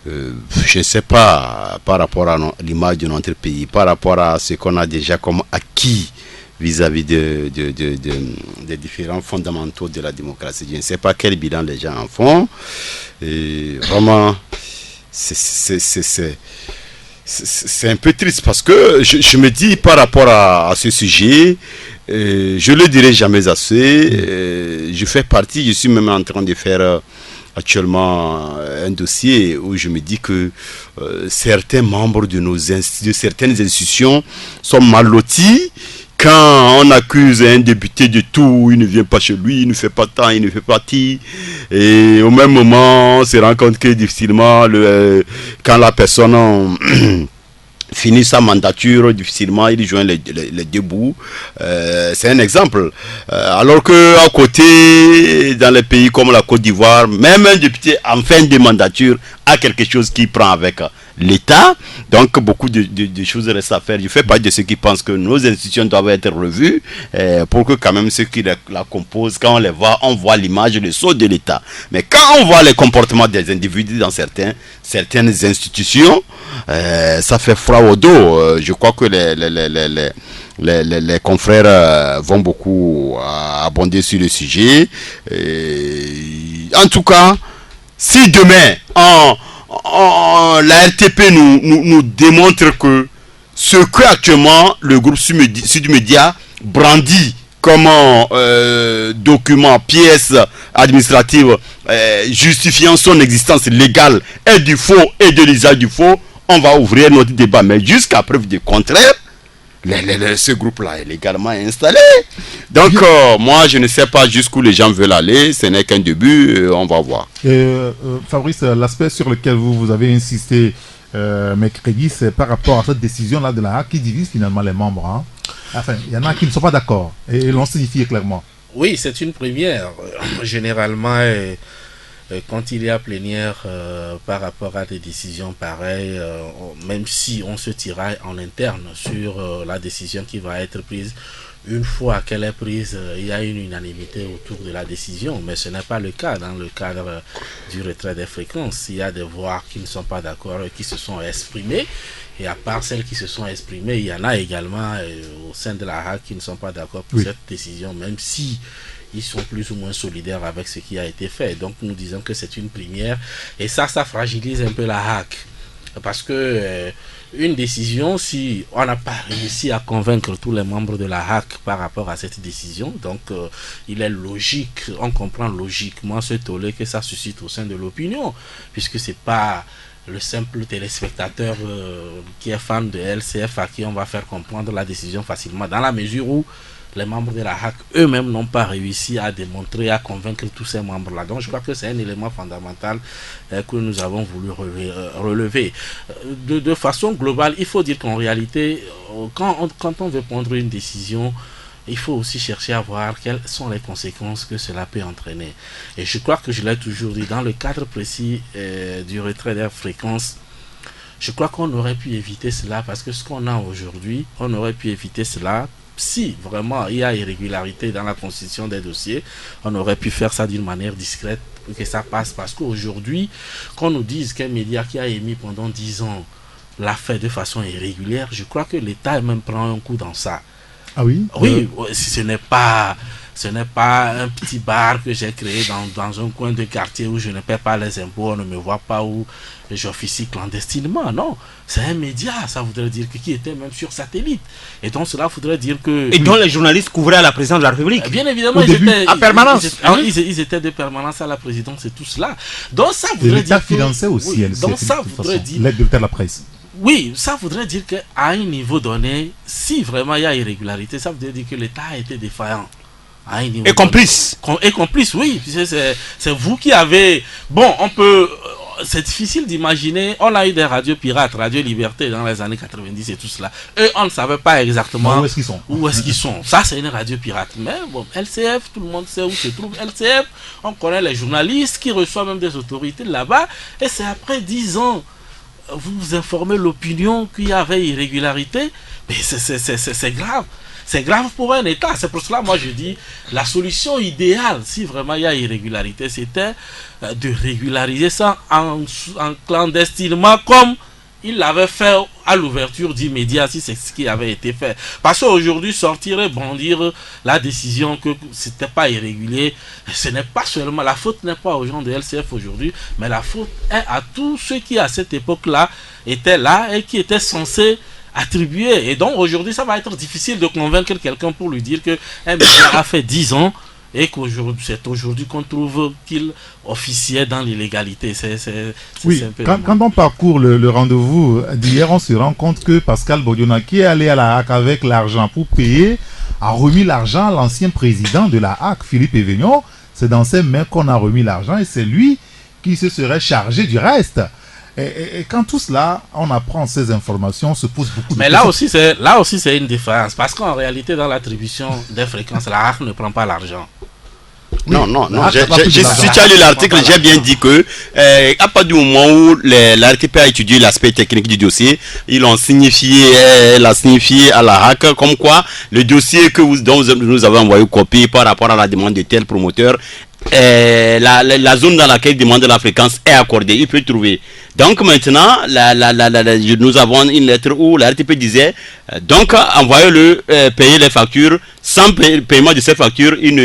je ne sais pas, par rapport à l'image de notre pays, par rapport à ce qu'on a déjà comme acquis vis-à-vis des différents fondamentaux de la démocratie. Je ne sais pas quel bilan les gens en font. Et vraiment, c'est un peu triste parce que je me dis par rapport à ce sujet, je le dirai jamais assez. Je fais partie, je suis même en train de faire actuellement un dossier où je me dis que certains membres de certaines institutions sont mal lotis. Quand on accuse un député de tout, il ne vient pas chez lui, il ne fait pas tant, il ne fait pas ti. Et au même moment, on se rend compte que difficilement, quand la personne finit sa mandature, difficilement il joint les deux bouts. C'est un exemple. Alors qu'à côté, dans les pays comme la Côte d'Ivoire, même un député en fin de mandature a quelque chose qu'il prend avec l'État. Donc beaucoup de choses restent à faire. Je fais partie de ceux qui pensent que nos institutions doivent être revues pour que quand même ceux qui la composent, quand on les voit, on voit l'image, le sceau de l'État. Mais quand on voit les comportements des individus dans certaines institutions, ça fait froid au dos. Je crois que les confrères vont beaucoup abonder sur le sujet. En tout cas, si demain la RTP nous démontre que ce que actuellement le groupe Sud Média brandit comme document, pièce administrative justifiant son existence légale est du faux et de l'usage du faux, on va ouvrir notre débat. Mais jusqu'à preuve du contraire, ce groupe-là est légalement installé. Donc, moi, je ne sais pas jusqu'où les gens veulent aller. Ce n'est qu'un début. On va voir. Fabrice, l'aspect sur lequel vous avez insisté mercredi, c'est par rapport à cette décision-là de la HAC qui divise finalement les membres. Hein. Enfin, il y en a qui ne sont pas d'accord et l'ont signifié clairement. Oui, c'est une première. Généralement, quand il y a plénière par rapport à des décisions pareilles, même si on se tiraille en interne sur la décision qui va être prise, une fois qu'elle est prise, il y a une unanimité autour de la décision, mais ce n'est pas le cas dans le cadre du retrait des fréquences. Il y a des voix qui ne sont pas d'accord et qui se sont exprimées, et à part celles qui se sont exprimées, il y en a également au sein de la HAC qui ne sont pas d'accord pour cette décision, même si ils sont plus ou moins solidaires avec ce qui a été fait. Donc nous disons que c'est une première, et ça fragilise un peu la HAC, parce que une décision, si on n'a pas réussi à convaincre tous les membres de la HAC par rapport à cette décision, donc il est logique, on comprend logiquement ce tollé que ça suscite au sein de l'opinion, puisque c'est pas le simple téléspectateur qui est fan de LCF à qui on va faire comprendre la décision facilement, dans la mesure où les membres de la HAC eux-mêmes n'ont pas réussi à démontrer, à convaincre tous ces membres-là. Donc je crois que c'est un élément fondamental que nous avons voulu relever. De façon globale, il faut dire qu'en réalité, quand on veut prendre une décision, il faut aussi chercher à voir quelles sont les conséquences que cela peut entraîner. Et je crois que je l'ai toujours dit, dans le cadre précis du retrait des fréquences, je crois qu'on aurait pu éviter cela, parce que ce qu'on a aujourd'hui, on aurait pu éviter cela. Si vraiment il y a irrégularité dans la constitution des dossiers, on aurait pu faire ça d'une manière discrète pour que ça passe. Parce qu'aujourd'hui, qu'on nous dise qu'un média qui a émis pendant 10 ans l'a fait de façon irrégulière, je crois que l'État même prend un coup dans ça. Ah oui? Oui, ce n'est pas un petit bar que j'ai créé dans un coin de quartier où je ne paie pas les impôts, on ne me voit pas, où j'officie clandestinement. Non, c'est un média, ça voudrait dire qui était même sur satellite. Et donc cela voudrait dire que... Et dont les journalistes couvraient à la présidence de la République. Bien évidemment, à permanence. Ils étaient de permanence à la présidence et tout cela. Donc ça voudrait dire que... L'État finançait aussi, oui, donc ça voudrait dire... l'aide de la presse. Oui, ça voudrait dire qu'à un niveau donné, si vraiment il y a irrégularité, ça voudrait dire que l'État a été défaillant. Et complice. Et complice, oui. C'est vous qui avez... Bon, on peut... C'est difficile d'imaginer. On a eu des radios pirates, Radio Liberté dans les années 90 et tout cela. Eux, on ne savait pas exactement où est-ce qu'ils sont. Où est-ce qu'ils sont. Ça, c'est une radio pirate. Mais bon, LCF, tout le monde sait où se trouve LCF. On connaît les journalistes qui reçoivent même des autorités là-bas. Et c'est après 10 ans, vous informez l'opinion qu'il y avait irrégularité. Mais c'est grave. C'est grave pour un État. C'est pour cela, moi, je dis, la solution idéale, si vraiment il y a irrégularité, c'était de régulariser ça en clandestinement, comme il l'avait fait à l'ouverture d'immédiat si c'est ce qui avait été fait. Parce qu'aujourd'hui, sortir et brandir la décision que c'était pas irrégulier, ce n'est pas seulement, la faute n'est pas aux gens de LCF aujourd'hui, mais la faute est à tous ceux qui à cette époque-là étaient là et qui étaient censés attribuer. Et donc aujourd'hui, ça va être difficile de convaincre quelqu'un pour lui dire que un média a fait 10 ans et qu'aujourd'hui, c'est aujourd'hui qu'on trouve qu'il officiait dans l'illégalité. Oui, un peu quand on parcourt le rendez-vous d'hier, on se rend compte que Pascal Bodiona, qui est allé à la HAC avec l'argent pour payer, a remis l'argent à l'ancien président de la HAC, Philippe Evignon. C'est dans ses mains qu'on a remis l'argent et c'est lui qui se serait chargé du reste. Et quand tout cela, on apprend ces informations, on se pose beaucoup de questions. Mais là aussi, c'est une différence. Parce qu'en réalité, dans l'attribution des fréquences, la HAC ne prend pas l'argent. Non. Si tu as lu l'article, j'ai bien dit que à partir du moment où la RTP a étudié l'aspect technique du dossier, ils l'ont signifié, l'a signifié à la HAC comme quoi le dossier dont nous avons envoyé copie par rapport à la demande de tel promoteur, la zone dans laquelle il demande la fréquence est accordée, il peut trouver. Donc maintenant, nous avons une lettre où la RTP disait donc envoyez-le payer les factures, sans paiement de ces factures, il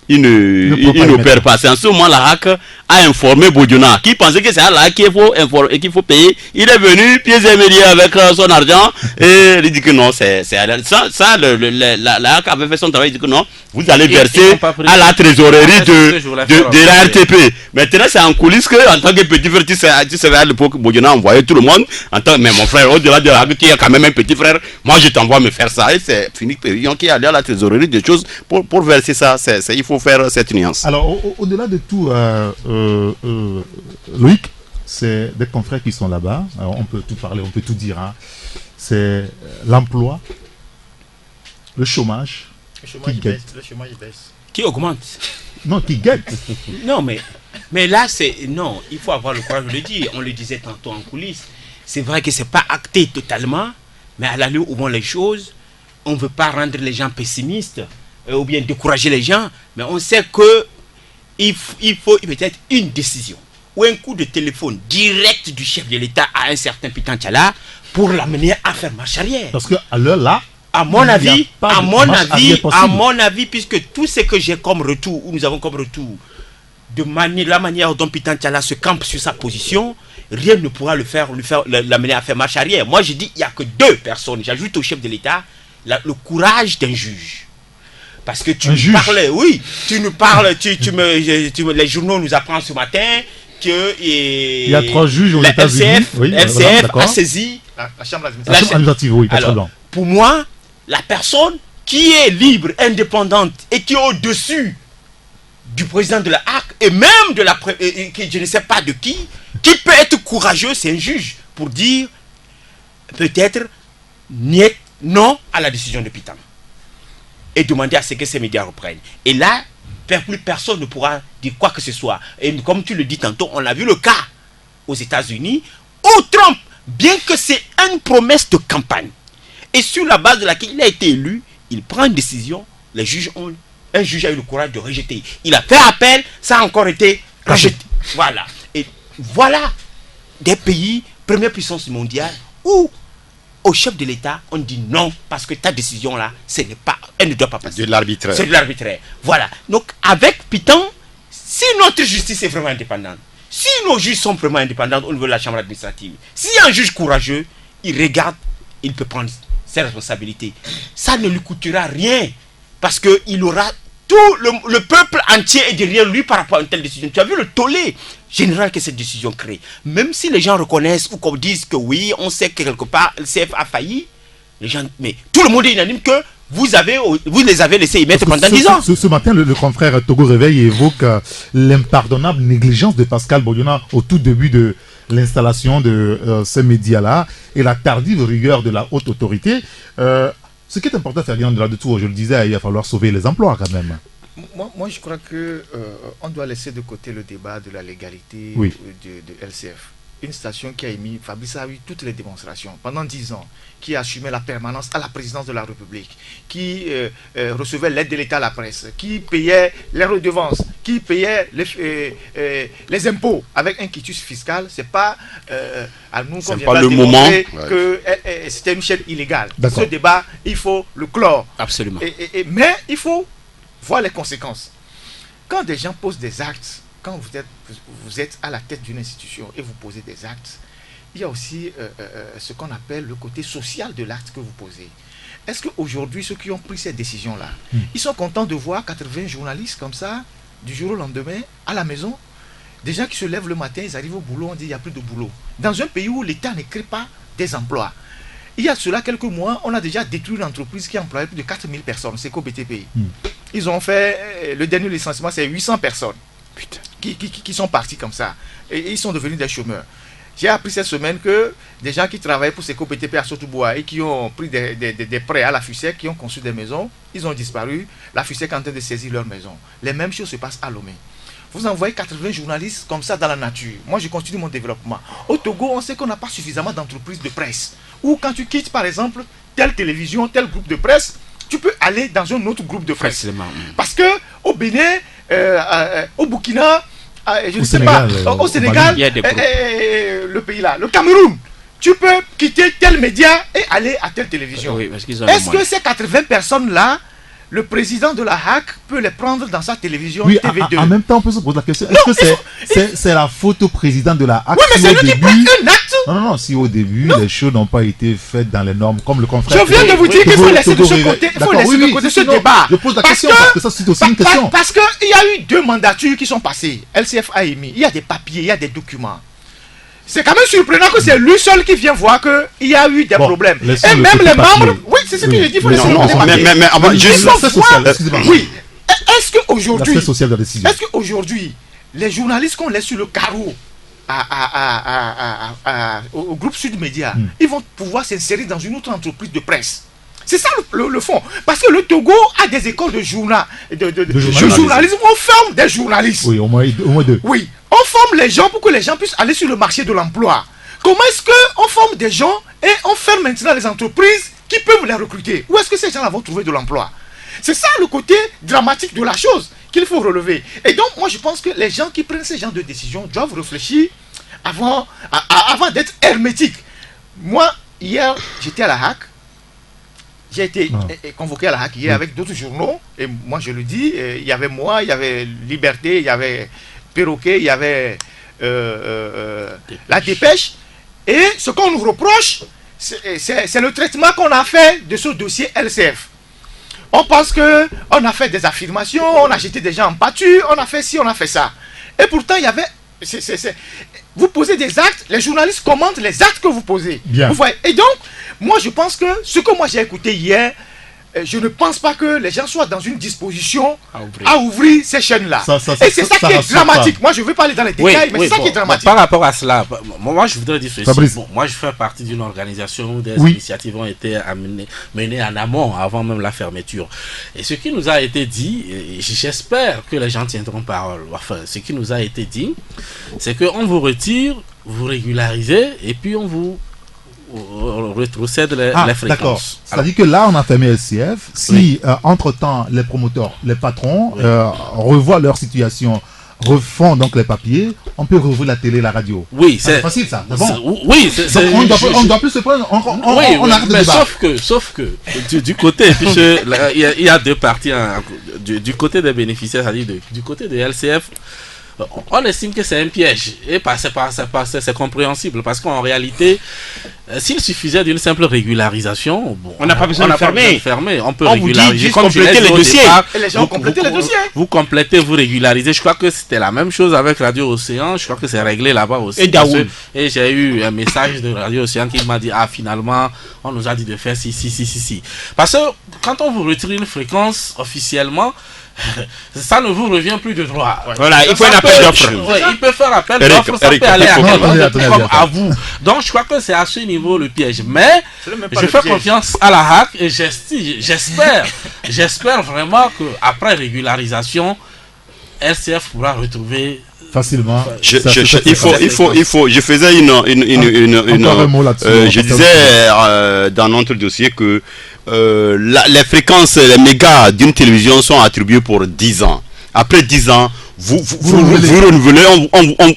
n'opère pas. C'est en ce moment la HAC a informé Bodiona qui pensait que c'est à la HAC qu'il faut payer. Il est venu pieds et mains avec son argent et il dit que non, c'est la HAC avait fait son travail, il dit que non, vous allez verser à la trésorerie de la RTP. Maintenant c'est en coulisses que en tant que petit frère, tu savais à l'époque Bodiona envoyait tout le monde mais mon frère, au-delà de la HAC qui est quand même un petit frère, moi je t'envoie me faire ça et c'est Philippe Pévillon qui est allé à la trésorerie des choses pour verser ça. Il faut faire cette nuance. Alors au-delà de tout, Loïc, c'est des confrères qui sont là-bas. Alors, on peut tout parler, on peut tout dire. Hein. C'est l'emploi, le chômage. Le chômage baisse. Qui augmente. Non, qui guette. Non, mais là, non, il faut avoir le courage de le dire. On le disait tantôt en coulisses. C'est vrai que c'est pas acté totalement, mais à l'allure où vont les choses, on ne veut pas rendre les gens pessimistes ou bien décourager les gens, mais on sait que il faut peut-être une décision ou un coup de téléphone direct du chef de l'État à un certain Pitan Tchala pour l'amener à faire marche arrière. Parce que à l'heure là, à mon avis, puisque tout ce que j'ai comme retour, ou nous avons comme retour, la manière dont Pitan Tchala se campe sur sa position, rien ne pourra l'amener à faire marche arrière. Moi, je dis, il n'y a que deux personnes. J'ajoute au chef de l'État le courage d'un juge. Parce que tu nous parlais, oui, tu nous parles, les journaux nous apprennent ce matin que il y a 3 juges aux États-Unis. LCF a saisi la Chambre administrative. Oui, alors, pour moi, la personne qui est libre, indépendante et qui est au-dessus du président de la HAC et même de je ne sais pas de qui peut être courageux, c'est un juge pour dire peut-être non à la décision de Pitan et demander à ce que ces médias reprennent. Et là, plus personne ne pourra dire quoi que ce soit. Et comme tu le dis tantôt, on a vu le cas aux États-Unis où Trump, bien que c'est une promesse de campagne, et sur la base de laquelle il a été élu, il prend une décision, un juge a eu le courage de rejeter. Il a fait appel, ça a encore été rejeté. Voilà. Et voilà des pays, première puissance mondiale, où au chef de l'État, on dit non, parce que ta décision là, elle ne doit pas passer. De l'arbitraire. C'est de l'arbitraire. Voilà. Donc, avec Pitan, si notre justice est vraiment indépendante, si nos juges sont vraiment indépendants au niveau de la Chambre administrative, s'il y a un juge courageux, il regarde, il peut prendre ses responsabilités. Ça ne lui coûtera rien, parce qu'il aura tout le peuple entier est derrière lui par rapport à une telle décision. Tu as vu le tollé général que cette décision crée. Même si les gens reconnaissent ou qu'on disent que oui, on sait que quelque part le CF a failli, les gens, mais tout le monde est unanime que vous les avez laissés y mettre pendant 10 ans. Ce matin, le confrère Togo Réveil évoque l'impardonnable négligence de Pascal Bodiona au tout début de l'installation de ces médias-là et la tardive rigueur de la haute autorité. Ce qui est important, Ferdinand de là-dessous, je le disais, il va falloir sauver les emplois quand même. Moi, je crois qu'on doit laisser de côté le débat de la légalité de LCF. Une station qui a émis, Fabrice a eu toutes les démonstrations pendant 10 ans, qui assumait la permanence à la présidence de la République, qui recevait l'aide de l'État à la presse, qui payait les redevances, qui payaient les impôts avec un quitus fiscal, c'est pas à nous qu'on viendra démontrer que c'était une chaîne illégale. Ce débat, il faut le clore. Absolument. Mais il faut voir les conséquences. Quand des gens posent des actes, quand vous êtes à la tête d'une institution et vous posez des actes, il y a aussi ce qu'on appelle le côté social de l'acte que vous posez. Est-ce qu'aujourd'hui, ceux qui ont pris cette décision-là, ils sont contents de voir 80 journalistes comme ça, du jour au lendemain, à la maison? Des gens qui se lèvent le matin, ils arrivent au boulot, on dit il n'y a plus de boulot. Dans un pays où l'État ne crée pas des emplois. Il y a cela quelques mois, on a déjà détruit une entreprise qui employait plus de 4000 personnes, c'est BTPI. Ils ont fait, le dernier licenciement, c'est 800 personnes qui sont partis comme ça. Et ils sont devenus des chômeurs. J'ai appris cette semaine que des gens qui travaillaient pour Seco BTP à Sotouboua et qui ont pris des prêts à la FUSEC, qui ont conçu des maisons, ils ont disparu. La FUSEC est en train de saisir leurs maisons. Les mêmes choses se passent à Lomé. Vous envoyez 80 journalistes comme ça dans la nature. Moi, je continue mon développement. Au Togo, on sait qu'on n'a pas suffisamment d'entreprises de presse. Ou quand tu quittes, par exemple, telle télévision, tel groupe de presse, tu peux aller dans un autre groupe de presse. Facilement. Parce que au Bénin, au Burkina, je ne sais pas, au Sénégal, le pays là, le Cameroun, tu peux quitter tel média et aller à telle télévision. Oui, parce qu'ils ont Est-ce que ces 80 personnes-là, le président de la HAC peut les prendre dans sa télévision TV2? En même temps, on peut se poser la question, est-ce que c'est la faute au président de la HAC? Oui, mais c'est lui qui prend un acte. Non, si au début, les choses n'ont pas été faites dans les normes, comme le confrère... Je viens de vous dire qu'il faut laisser de ce côté, ce débat. Je pose la question parce que ça, c'est aussi une question. Parce qu'il y a eu 2 mandatures qui sont passées. LCF a émis. Il y a des papiers, il y a des documents. C'est quand même surprenant que c'est lui seul qui vient voir qu'il y a eu des problèmes. Et même les membres... Oui, c'est ce que je dis. Il faut laisser Oui. Est-ce qu'aujourd'hui, les journalistes qu'on laisse sur le carreau au groupe Sud Média, ils vont pouvoir s'insérer dans une autre entreprise de presse? C'est ça le fond. Parce que le Togo a des écoles de journalisme. On forme des journalistes. Oui, au moins 2. Oui, on forme les gens pour que les gens puissent aller sur le marché de l'emploi. Comment est-ce qu'on forme des gens et on ferme maintenant les entreprises qui peuvent les recruter? Où est-ce que ces gens-là vont trouver de l'emploi? C'est ça le côté dramatique de la chose qu'il faut relever. Et donc, moi, je pense que les gens qui prennent ce genre de décisions doivent réfléchir avant d'être hermétiques. Moi, hier, j'étais à la HAC. J'ai été convoqué à la HAC hier avec d'autres journaux. Et moi, je le dis, il y avait moi, il y avait Liberté, il y avait Perroquet, il y avait la Dépêche. Et ce qu'on nous reproche, c'est le traitement qu'on a fait de ce dossier LCF. On pense qu'on a fait des affirmations, on a jeté des gens en pâture, on a fait ci, on a fait ça. Et pourtant, il y avait... Vous posez des actes, les journalistes commentent les actes que vous posez. Bien. Vous voyez. Et donc, moi, je pense que ce que moi j'ai écouté hier, je ne pense pas que les gens soient dans une disposition à ouvrir ces chaînes-là. Et c'est ça qui est dramatique. Moi, je ne veux pas aller dans les détails, mais c'est ça qui est dramatique. Par rapport à cela, moi, je voudrais dire ceci. Bon, moi, je fais partie d'une organisation où des initiatives ont été menées en amont, avant même la fermeture. Et ce qui nous a été dit, j'espère que les gens tiendront parole. Enfin, ce qui nous a été dit, c'est qu'on vous retire, vous régularisez, et puis on vous rétrocède les fréquences. D'accord. C'est-à-dire que là, on a fermé LCF. Si, entre-temps, les promoteurs, les patrons revoient leur situation, refont donc les papiers, on peut rouvrir la télé, la radio. Oui, c'est facile, ça. Bon. Oui, on doit plus se prendre. On arrête de débat. Sauf que du côté, il y a 2 parties. Du côté des bénéficiaires, c'est-à-dire du côté des LCF, on estime que c'est un piège. Et c'est compréhensible parce qu'en réalité, s'il suffisait d'une simple régularisation, on n'a pas besoin de fermer. On peut régulariser. Comme compléter les dossiers. Et les gens ont complété les dossiers. Vous complétez, vous régularisez. Je crois que c'était la même chose avec Radio Océan. Je crois que c'est réglé là-bas aussi. Et j'ai eu un message de Radio Océan qui m'a dit finalement, on nous a dit de faire si. Parce que quand on vous retire une fréquence officiellement, ça ne vous revient plus de droit. Voilà, il faut un appel d'offres. Il peut faire appel d'offres, ça peut aller comme à vous. Donc je crois que c'est à ce niveau le piège. Mais je fais confiance à la HAC et j'espère vraiment qu'après régularisation, LCF pourra retrouver facilement. Je faisais je disais dans notre dossier que les fréquences, les mégas d'une télévision sont attribuées pour 10 ans. Après 10 ans, vous renouvelez,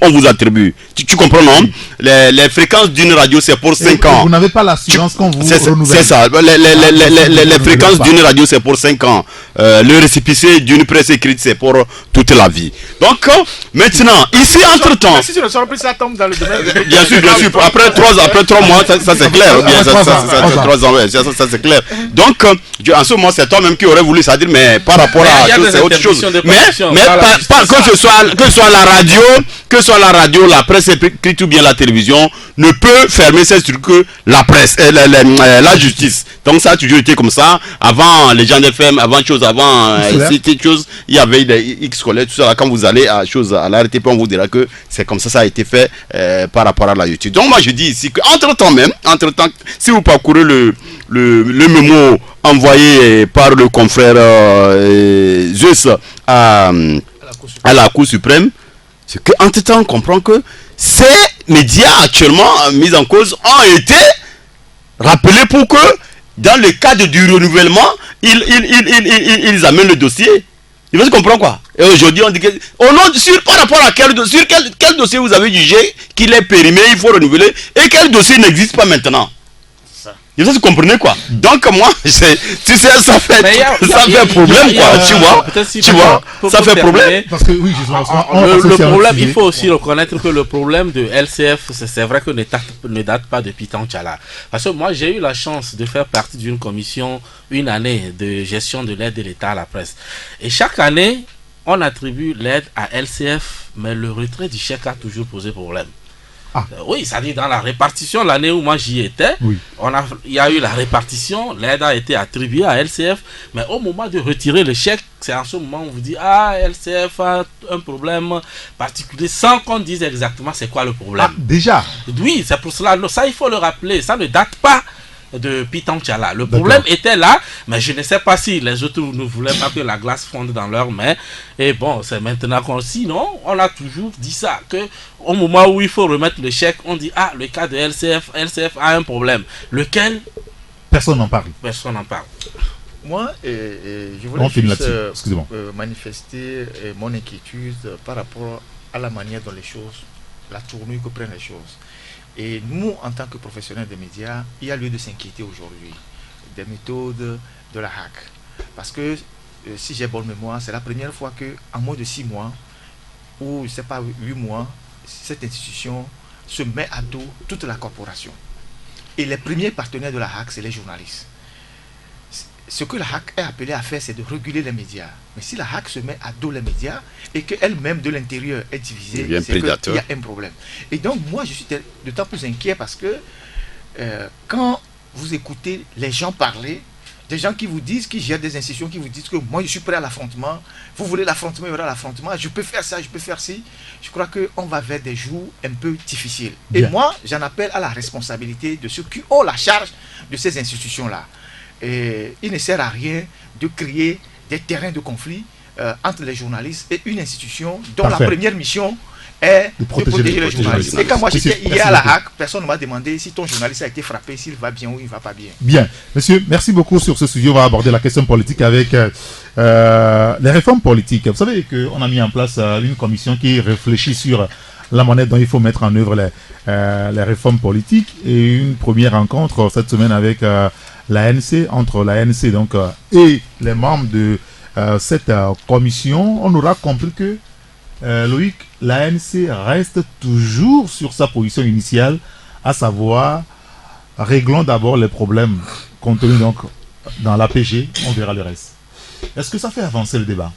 on vous attribue. Tu comprends, non? Les fréquences d'une radio, c'est pour 5 ans. Vous n'avez pas l'assurance qu'on vous renouvelle. C'est ça. Les fréquences d'une radio, c'est pour 5 ans. Le récépissé d'une presse écrite, c'est pour toute la vie. Donc, maintenant, ici, entre-temps... Si tu ne sors plus, ça tombe dans le domaine... Bien sûr. Après 3 mois, ça c'est clair. Ça c'est clair. Donc, en ce moment, c'est toi-même qui aurais voulu ça dire, mais par rapport à tout, c'est autre chose. Mais que ce soit la radio, la presse écrite ou bien la télévision, ne peut fermer ces trucs que la presse, la justice. Donc ça a toujours été comme ça. Avant les gens d'FM, avant c'était chose, il y avait des X collègues, tout ça. Quand vous allez à la RTP, on vous dira que c'est comme ça a été fait par rapport à la YouTube. Donc moi je dis ici que entre-temps, si vous parcourez le mémo envoyé par le confrère Zeus à la Cour suprême, c'est qu'entre-temps on comprend que ces médias actuellement mis en cause ont été rappelés pour que dans le cadre du renouvellement, ils amènent le dossier. Il faut comprendre quoi. Et aujourd'hui, on dit que par rapport à quel dossier vous avez jugé qu'il est périmé, il faut renouveler, et quel dossier n'existe pas maintenant. Il faut se comprendre quoi. Donc moi, tu sais, ça fait problème quoi. Tu vois, ça fait problème. Parce que oui, le problème, il faut aussi reconnaître que le problème de LCF, c'est vrai que ne date pas depuis Tchala. Parce que moi, j'ai eu la chance de faire partie d'une commission une année de gestion de l'aide de l'État à la presse. Et chaque année, on attribue l'aide à LCF, mais le retrait du chèque a toujours posé problème. Oui, ça dit dans la répartition, l'année où moi j'y étais, il y a eu la répartition, l'aide a été attribuée à LCF, mais au moment de retirer le chèque, c'est en ce moment où on vous dit LCF a un problème particulier sans qu'on dise exactement c'est quoi le problème. Déjà. Oui, c'est pour cela, ça il faut le rappeler, ça ne date pas de Pitan Tchala. Le problème était là, mais je ne sais pas si les autres ne voulaient pas que la glace fonde dans leurs mains. Et bon, c'est maintenant qu'on... Sinon, on a toujours dit ça, que au moment où il faut remettre le chèque, on dit le cas de LCF a un problème. Lequel? Personne n'en parle. Personne n'en parle. Moi, je voulais juste manifester mon inquiétude par rapport à la manière dont les choses, la tournure que prennent les choses. Et nous, en tant que professionnels des médias, il y a lieu de s'inquiéter aujourd'hui des méthodes de la hack. Parce que, si j'ai bonne mémoire, c'est la première fois qu'en moins de 6 mois, ou je ne sais pas, 8 mois, cette institution se met à dos toute la corporation. Et les premiers partenaires de la hack, c'est les journalistes. Ce que la hack est appelée à faire, c'est de réguler les médias. Mais si la hack se met à dos les médias et qu'elle-même de l'intérieur est divisée, c'est qu'il y a un problème. Et donc, moi, je suis d'autant plus inquiet parce que quand vous écoutez les gens parler, des gens qui vous disent, qui gèrent des institutions, qui vous disent que moi, je suis prêt à l'affrontement, vous voulez l'affrontement, il y aura l'affrontement, je peux faire ça, je peux faire ci. Je crois qu'on va vers des jours un peu difficiles. Et moi, j'en appelle à la responsabilité de ceux qui ont la charge de ces institutions-là. Et il ne sert à rien de créer des terrains de conflit entre les journalistes et une institution dont la première mission est de protéger les journalistes. Et quand moi j'étais hier à la HAC, personne ne m'a demandé si ton journaliste a été frappé, s'il va bien ou il ne va pas bien. Bien. Monsieur, merci beaucoup sur ce sujet. On va aborder la question politique avec les réformes politiques. Vous savez qu'on a mis en place une commission qui réfléchit sur la manière dont il faut mettre en œuvre les réformes politiques, et une première rencontre cette semaine avec l'ANC, entre l'ANC donc et les membres de cette commission. On aura compris que Loïc, l'ANC reste toujours sur sa position initiale, à savoir réglons d'abord les problèmes contenus donc dans l'APG, on verra le reste. Est-ce que ça fait avancer le débat?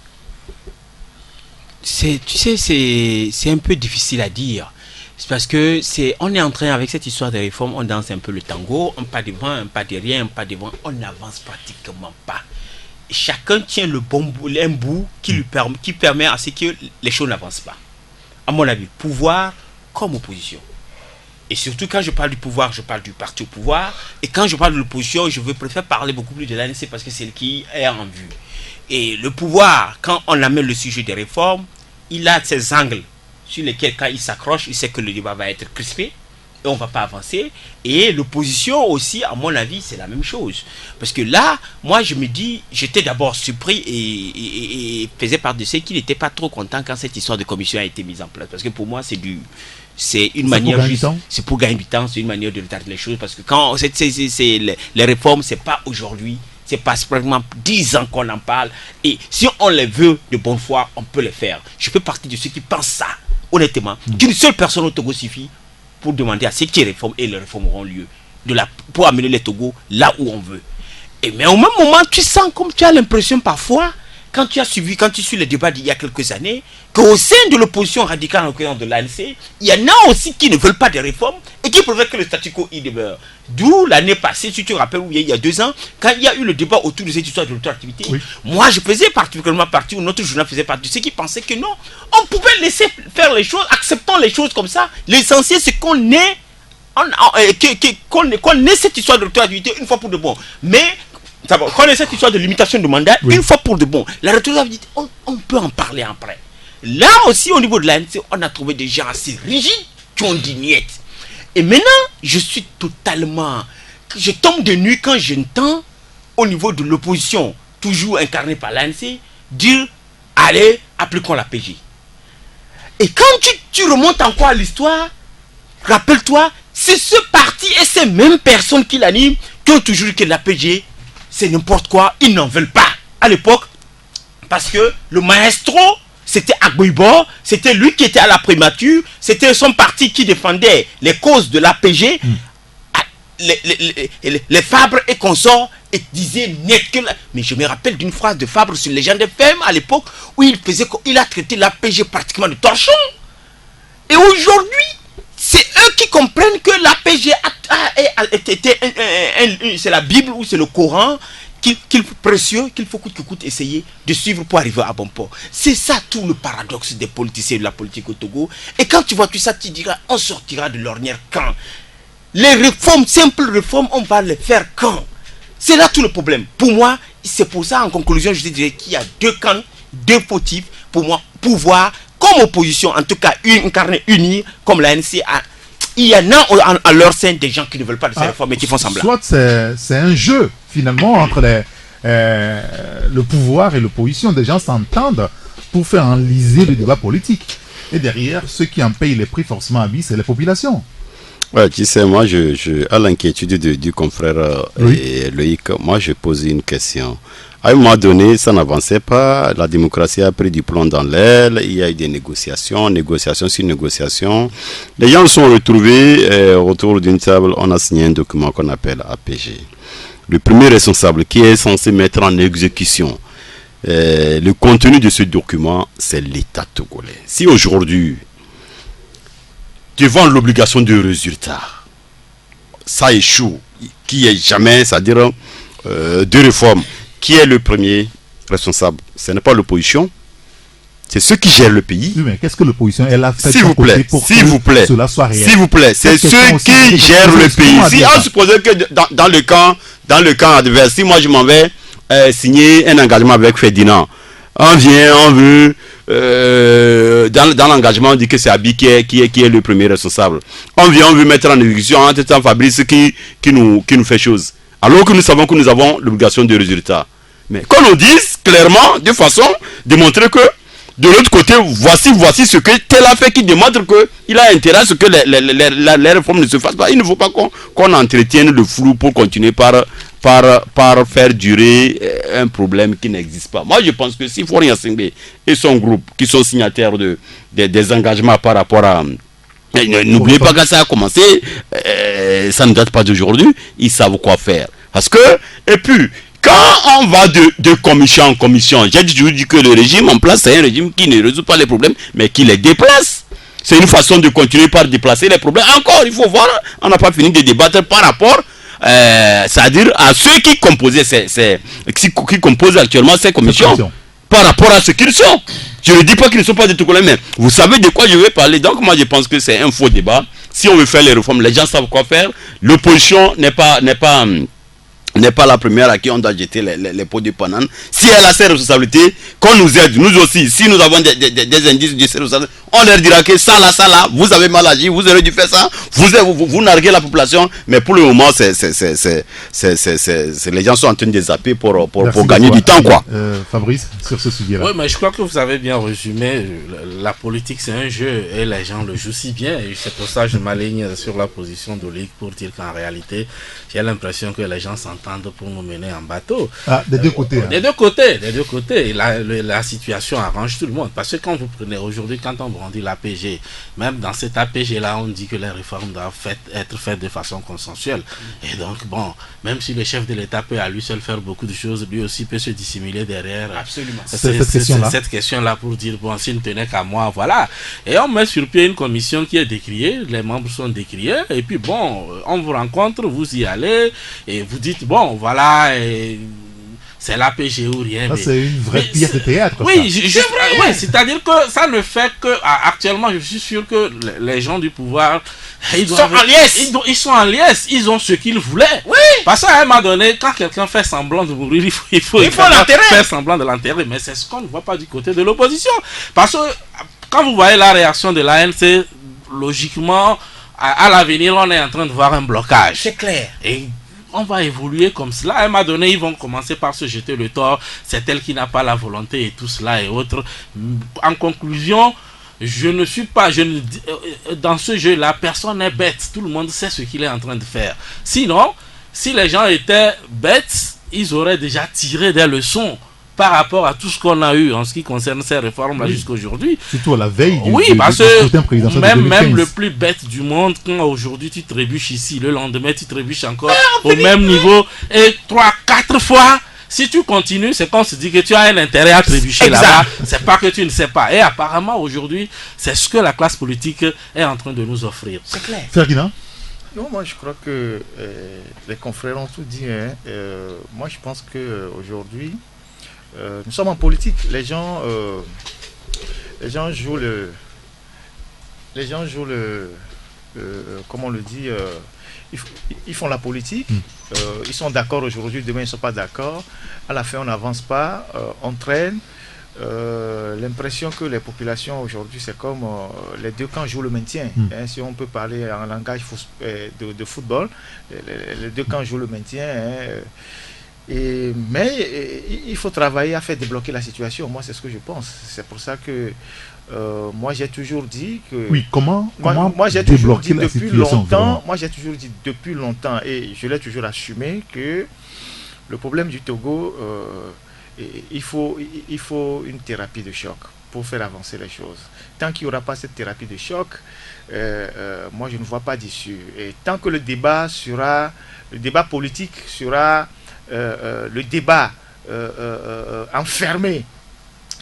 Tu sais, c'est un peu difficile à dire. C'est parce que on est en train, avec cette histoire de réforme, on danse un peu le tango, un pas devant, un pas derrière, un pas devant, on n'avance pratiquement pas. Et chacun tient le bon bout, un bout qui permet à ce que les choses n'avancent pas. À mon avis, pouvoir comme opposition. Et surtout, quand je parle du pouvoir, je parle du parti au pouvoir. Et quand je parle de l'opposition, je préfère parler beaucoup plus de l'ANC parce que c'est le qui est en vue. Et le pouvoir, quand on amène le sujet des réformes, il a ses angles sur lesquels, quand il s'accroche, il sait que le débat va être crispé. et on ne va pas avancer. Et l'opposition aussi, à mon avis, c'est la même chose. Parce que là, moi, je me dis, j'étais d'abord surpris et faisais part de ceux qui n'étaient pas trop contents quand cette histoire de commission a été mise en place. Parce que pour moi, c'est une manière juste, c'est pour gagner du temps, c'est une manière de retarder les choses. Parce que quand les réformes, c'est pas aujourd'hui. C'est pratiquement 10 ans qu'on en parle. Et si on les veut de bonne foi, on peut les faire. Je fais partie de ceux qui pensent ça, honnêtement. Qu'une seule personne au Togo suffit pour demander à ces qui réforment, et les réformes auront lieu. Pour amener les Togo là où on veut. Mais au même moment, tu sens comme tu as l'impression parfois, quand tu suis les débats d'il y a quelques années, qu'au sein de l'opposition radicale, en l'occurrence de l'ANC, il y en a aussi qui ne veulent pas de réformes et qui préfèrent que le statu quo y demeure. D'où l'année passée, si tu te rappelles, il y a 2 ans, quand il y a eu le débat autour de cette histoire de l'auto-activité, moi je faisais particulièrement partie, ou notre journal faisait partie de ceux qui pensaient que non, on pouvait laisser faire les choses, acceptant les choses comme ça. L'essentiel c'est qu'on ait, qu'on ait cette histoire de l'auto-activité une fois pour de bon. Mais qu'on ait cette histoire de limitation de mandat une fois pour de bon. La auto-activité, on peut en parler après. Là aussi, au niveau de l'ANC, on a trouvé des gens assez rigides qui ont dit niet. Et maintenant, je suis totalement... Je tombe de nuit quand j'entends, au niveau de l'opposition, toujours incarnée par l'ANC, dire, allez, appliquons la PG. Et quand tu remontes encore à l'histoire, rappelle-toi, c'est ce parti et ces mêmes personnes qui l'animent qui ont toujours dit que la PG, c'est n'importe quoi, ils n'en veulent pas. À l'époque, parce que le maestro, c'était Agboibo, c'était lui qui était à la primature, c'était son parti qui défendait les causes de l'APG, les Fabre et consorts, et disaient net que... Mais je me rappelle d'une phrase de Fabre sur Légende FM à l'époque, où il a traité l'APG pratiquement de torchon. Et aujourd'hui, c'est eux qui comprennent que l'APG c'est la Bible ou c'est le Coran, précieux, qu'il faut coûte que coûte essayer de suivre pour arriver à bon port. C'est ça tout le paradoxe des politiciens de la politique au Togo. Et quand tu vois tout ça, tu diras, on sortira de l'ornière quand? Les réformes, simples réformes, on va les faire quand? C'est là tout le problème. Pour moi, c'est pour ça, en conclusion, je dirais qu'il y a 2 camps, 2 fautifs. Pour moi, pouvoir, comme opposition, en tout cas, incarnée, unie, comme l'ANC, il y en a en leur sein des gens qui ne veulent pas de ces réformes et qui font semblant. Soit c'est un jeu, finalement, entre le pouvoir et l'opposition. Des gens s'entendent pour faire enliser le débat politique. Et derrière, ceux qui en payent les prix forcément à vie, c'est les populations. Ouais, tu sais, moi, à l'inquiétude du confrère Loïc, moi, je pose une question. À un moment donné, ça n'avançait pas, la démocratie a pris du plomb dans l'aile, il y a eu des négociations sur négociations. Les gens se sont retrouvés autour d'une table, on a signé un document qu'on appelle APG. Le premier responsable qui est censé mettre en exécution le contenu de ce document, c'est l'État togolais. Si aujourd'hui, devant l'obligation de résultat, ça échoue, qui est jamais, c'est-à-dire de réforme, qui est le premier responsable? Ce n'est pas l'opposition, c'est ceux qui gèrent le pays. Oui, mais qu'est-ce que l'opposition elle a fait s'il vous plaît, pour s'il vous plaît, cela soit réel? S'il vous plaît, c'est ceux qui gèrent le pays. Si on supposait que dans le camp adverse, si moi je m'en vais signer un engagement avec Ferdinand, on veut dans l'engagement, on dit que c'est Abi qui est le premier responsable. On veut mettre en exécution en tout temps Fabrice qui nous fait chose. Alors que nous savons que nous avons l'obligation de résultat. Mais qu'on nous dise clairement, de façon, de montrer que, de l'autre côté, voici ce que tel a fait qui démontre qu'il a intérêt à ce que les réformes ne se fassent pas. Il ne faut pas qu'on entretienne le flou pour continuer par faire durer un problème qui n'existe pas. Moi, je pense que si Fourier Singbe et son groupe, qui sont signataires des engagements par rapport à... N'oubliez pas que ça a commencé, ça ne date pas d'aujourd'hui, ils savent quoi faire. Parce que, et puis, quand on va de commission en commission, j'ai toujours dit que le régime en place, c'est un régime qui ne résout pas les problèmes, mais qui les déplace. C'est une façon de continuer par déplacer les problèmes. Encore, il faut voir, on n'a pas fini de débattre par rapport, c'est-à-dire à ceux qui qui composent actuellement ces commissions. Par rapport à ce qu'ils sont. Je ne dis pas qu'ils ne sont pas des Togolais, mais vous savez de quoi je vais parler. Donc moi je pense que c'est un faux débat. Si on veut faire les réformes, les gens savent quoi faire. L'opposition n'est pas n'est pas la première à qui on doit jeter les pots de banane. Si elle a ses responsabilités, qu'on nous aide, nous aussi. Si nous avons des indices de ses responsabilités, on leur dira que ça là, vous avez mal agi, vous aurez dû faire ça, vous narguez la population. Mais pour le moment, les gens sont en train de zapper pour gagner du temps, quoi. Fabrice, sur ce sujet-là. Oui, mais je crois que vous avez bien résumé. La politique, c'est un jeu et les gens le jouent si bien. Et c'est pour ça que je m'aligne sur la position d'Oligue pour dire qu'en réalité, j'ai l'impression que les gens s'entendent pour nous mener en bateau. Ah, des deux côtés. Des deux côtés, des deux côtés. La situation arrange tout le monde. Parce que quand vous prenez aujourd'hui, quand on brandit l'APG, même dans cet APG-là, on dit que les réformes doivent être faites de façon consensuelle. Et donc, bon, même si le chef de l'État peut à lui seul faire beaucoup de choses, lui aussi peut se dissimuler derrière Absolument. Cette question-là pour dire, bon, s'il ne tenait qu'à moi, voilà. Et on met sur pied une commission qui est décriée, les membres sont décriés, et puis bon, on vous rencontre, vous y allez, et vous dites, bon, voilà, c'est l'APG ou rien. Ça, c'est une vraie pièce de théâtre. Oui, c'est-à-dire que ça ne fait que, actuellement, je suis sûr que les gens du pouvoir, ils sont en liesse. Ils sont en liesse, ils ont ce qu'ils voulaient. Oui. Parce qu'à un moment donné, quand quelqu'un fait semblant de mourir, il faut l'enterrer. Faire semblant de l'enterrer, mais c'est ce qu'on ne voit pas du côté de l'opposition. Parce que quand vous voyez la réaction de l'ANC, logiquement, à l'avenir, on est en train de voir un blocage. C'est clair. Et on va évoluer comme cela. À un moment donné, ils vont commencer par se jeter le tort. C'est elle qui n'a pas la volonté et tout cela et autres. En conclusion, dans ce jeu-là, personne n'est bête. Tout le monde sait ce qu'il est en train de faire. Sinon, si les gens étaient bêtes, ils auraient déjà tiré des leçons par rapport à tout ce qu'on a eu en ce qui concerne ces réformes-là jusqu'à aujourd'hui. Surtout à la veille du scrutin présidentiel de 2015. Même le plus bête du monde, quand aujourd'hui tu trébuches ici, le lendemain tu trébuches encore au même niveau, et 3-4 fois, si tu continues, c'est qu'on se dit que tu as un intérêt à trébucher là-bas, c'est pas que tu ne sais pas. Et apparemment aujourd'hui, c'est ce que la classe politique est en train de nous offrir. C'est clair. Ferdinand? Non, moi je crois que les confrères ont tout dit. Moi je pense qu'aujourd'hui, nous sommes en politique. Les gens jouent comment on le dit, ils font la politique. Ils sont d'accord aujourd'hui, demain ils ne sont pas d'accord. À la fin on n'avance pas, on traîne. L'impression que les populations aujourd'hui, c'est comme les deux camps jouent le maintien. Si on peut parler en langage de football, les deux camps jouent le maintien. Mais il faut travailler à faire débloquer la situation. Moi, c'est ce que je pense. C'est pour ça que moi, j'ai toujours dit que... Oui, comment moi j'ai toujours dit la depuis longtemps, moi j'ai toujours dit depuis longtemps, et je l'ai toujours assumé, que le problème du Togo, il faut une thérapie de choc pour faire avancer les choses. Tant qu'il n'y aura pas cette thérapie de choc, moi je ne vois pas d'issue. Et tant que le débat politique sera le débat enfermé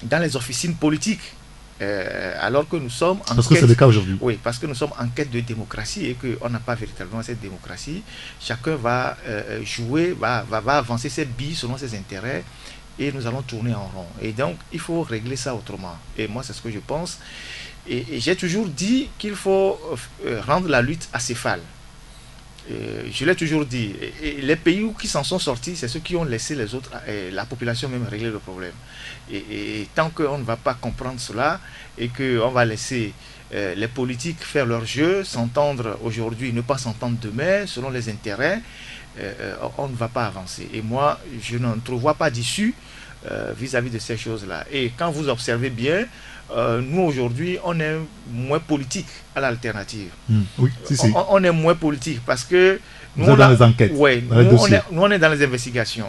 dans les officines politiques, alors que nous sommes en quête... que c'est le cas aujourd'hui. Oui, parce que nous sommes en quête de démocratie et qu'on n'a pas véritablement cette démocratie. Chacun va jouer, va avancer ses billes selon ses intérêts, et nous allons tourner en rond. Et donc, il faut régler ça autrement. Et moi, c'est ce que je pense. Et j'ai toujours dit qu'il faut rendre la lutte acéphale. Je l'ai toujours dit. Et les pays qui s'en sont sortis, c'est ceux qui ont laissé les autres, la population même, régler le problème. Et tant qu'on ne va pas comprendre cela, et qu'on va laisser les politiques faire leur jeu, s'entendre aujourd'hui, ne pas s'entendre demain, selon les intérêts, on ne va pas avancer. Et moi, je n'entrevois pas d'issue vis-à-vis de ces choses-là. Et quand vous observez bien, nous aujourd'hui, on est moins politique à l'alternative. Oui, on est moins politique parce que nous, on est dans les enquêtes. Ouais, nous, on est dans les investigations.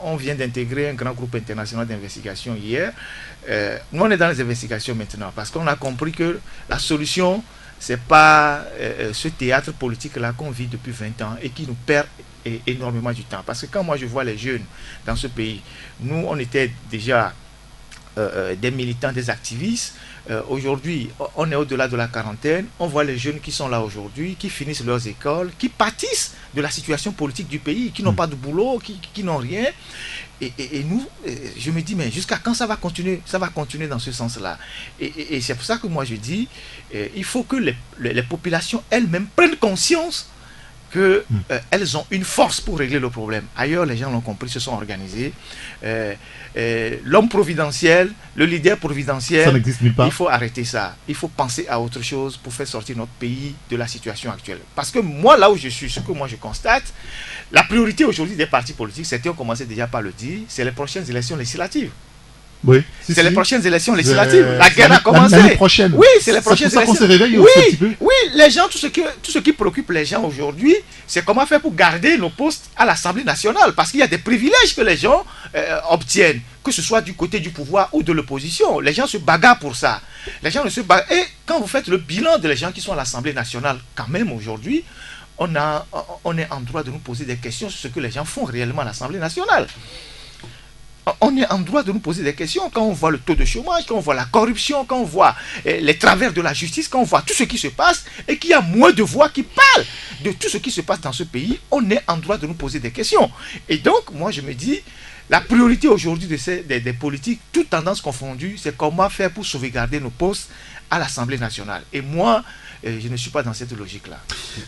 On vient d'intégrer un grand groupe international d'investigation hier. Nous, on est dans les investigations maintenant parce qu'on a compris que la solution, c'est pas ce théâtre politique-là qu'on vit depuis 20 ans et qui nous perd énormément du temps. Parce que quand moi je vois les jeunes dans ce pays, nous, on était déjà des militants, des activistes. Aujourd'hui, on est au-delà de la quarantaine. On voit les jeunes qui sont là aujourd'hui, qui finissent leurs écoles, qui pâtissent de la situation politique du pays, qui n'ont pas de boulot, qui n'ont rien. Et nous, je me dis, mais jusqu'à quand ça va continuer? Ça va continuer dans ce sens-là. Et c'est pour ça que moi je dis, il faut que les populations elles-mêmes prennent conscience qu'elles ont une force pour régler le problème. Ailleurs, les gens l'ont compris, se sont organisés. L'homme providentiel, le leader providentiel, ça n'existe nulle part. Il faut arrêter ça. Il faut penser à autre chose pour faire sortir notre pays de la situation actuelle. Parce que moi, là où je suis, ce que moi je constate, la priorité aujourd'hui des partis politiques, certains ont commencé déjà par le dire, c'est les prochaines élections législatives. Oui, c'est les prochaines élections législatives. La guerre a commencé. L'année prochaine. Oui, c'est les prochaines élections. C'est pour ça qu'on se réveille oui, aussi un petit peu. Oui, les gens, tout ce qui préoccupe les gens aujourd'hui, c'est comment faire pour garder nos postes à l'Assemblée nationale. Parce qu'il y a des privilèges que les gens obtiennent, que ce soit du côté du pouvoir ou de l'opposition. Les gens se bagarrent pour ça. Les gens ne se bagarrent. Et quand vous faites le bilan de les gens qui sont à l'Assemblée nationale, quand même aujourd'hui, on est en droit de nous poser des questions sur ce que les gens font réellement à l'Assemblée nationale. On est en droit de nous poser des questions quand on voit le taux de chômage, quand on voit la corruption, quand on voit les travers de la justice, quand on voit tout ce qui se passe et qu'il y a moins de voix qui parlent de tout ce qui se passe dans ce pays. On est en droit de nous poser des questions. Et donc, moi, je me dis, la priorité aujourd'hui des politiques, toutes tendances confondues, c'est comment faire pour sauvegarder nos postes à l'Assemblée nationale. Et moi, je ne suis pas dans cette logique-là.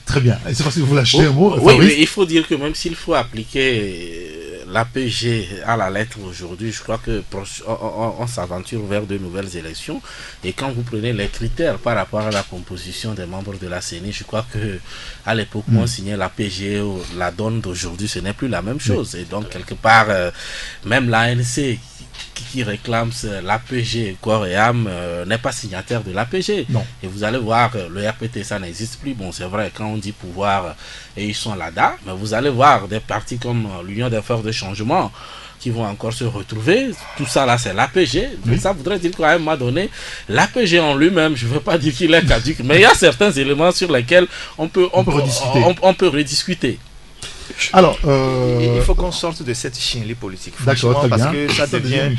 Très bien. Et c'est parce que vous lâchez un mot. Oui, mais il faut dire que même s'il faut appliquer l'APG à la lettre aujourd'hui, je crois que on s'aventure vers de nouvelles élections. Et quand vous prenez les critères par rapport à la composition des membres de la CENI, je crois que à l'époque où on signait l'APG, la donne d'aujourd'hui, ce n'est plus la même chose. Et donc, quelque part, même l'ANC qui réclame l'APG corps et âme n'est pas signataire de l'APG. Et vous allez voir, le RPT, ça n'existe plus. Bon, c'est vrai, quand on dit pouvoir, et ils sont là-dedans, mais vous allez voir des partis comme l'Union des forces de changement qui vont encore se retrouver. Tout ça là, c'est l'APG. Donc ça voudrait dire qu'à un moment donné, l'APG en lui-même, je ne veux pas dire qu'il est caduque, mais il y a certains éléments sur lesquels on peut rediscuter. Alors, il faut qu'on sorte de cette chienlit politique. D'accord, parce que ça devient une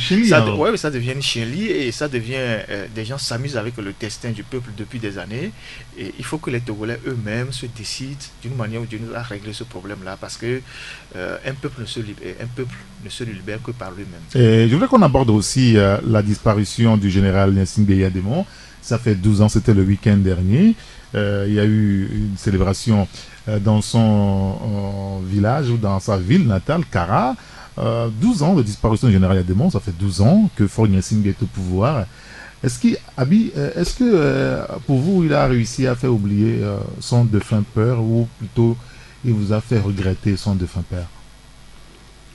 chienlit et ça devient des gens s'amusent avec le destin du peuple depuis des années. Et il faut que les Togolais eux-mêmes se décident d'une manière ou d'une autre à régler ce problème-là, parce que un peuple ne se libère que par lui-même. Et je voudrais qu'on aborde aussi la disparition du général Gnassingbé Yadémon. Ça fait 12 ans, c'était le week-end dernier. Il y a eu une célébration dans son village ou dans sa ville natale, Kara. 12 ans de disparition du général Yadémon, ça fait 12 ans que Faure Gnassingbé est au pouvoir. Est-ce que pour vous, il a réussi à faire oublier son défunt père, ou plutôt il vous a fait regretter son défunt père?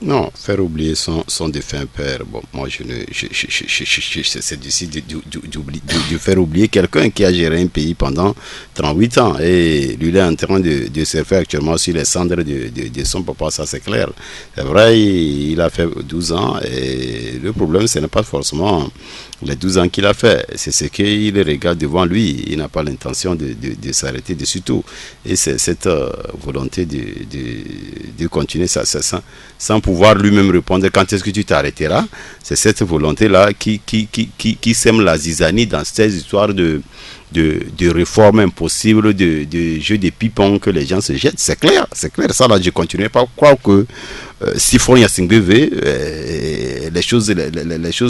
Non, faire oublier son défunt père, bon, moi c'est difficile de faire oublier quelqu'un qui a géré un pays pendant 38 ans, et lui il est en train de se faire actuellement sur les cendres de son papa, ça c'est clair. C'est vrai, il a fait 12 ans, et le problème ce n'est pas forcément les 12 ans qu'il a fait, c'est ce qu'il regarde devant lui. Il n'a pas l'intention de s'arrêter dessus tout, et c'est cette volonté de continuer ça sans pouvoir lui-même répondre quand est-ce que tu t'arrêteras. C'est cette volonté-là qui sème la zizanie dans ces histoires de réformes impossibles, de jeux de ping-pong que les gens se jettent. C'est clair, ça là, je ne continuerai pas à croire que si Faure Gnassingbé veut, les choses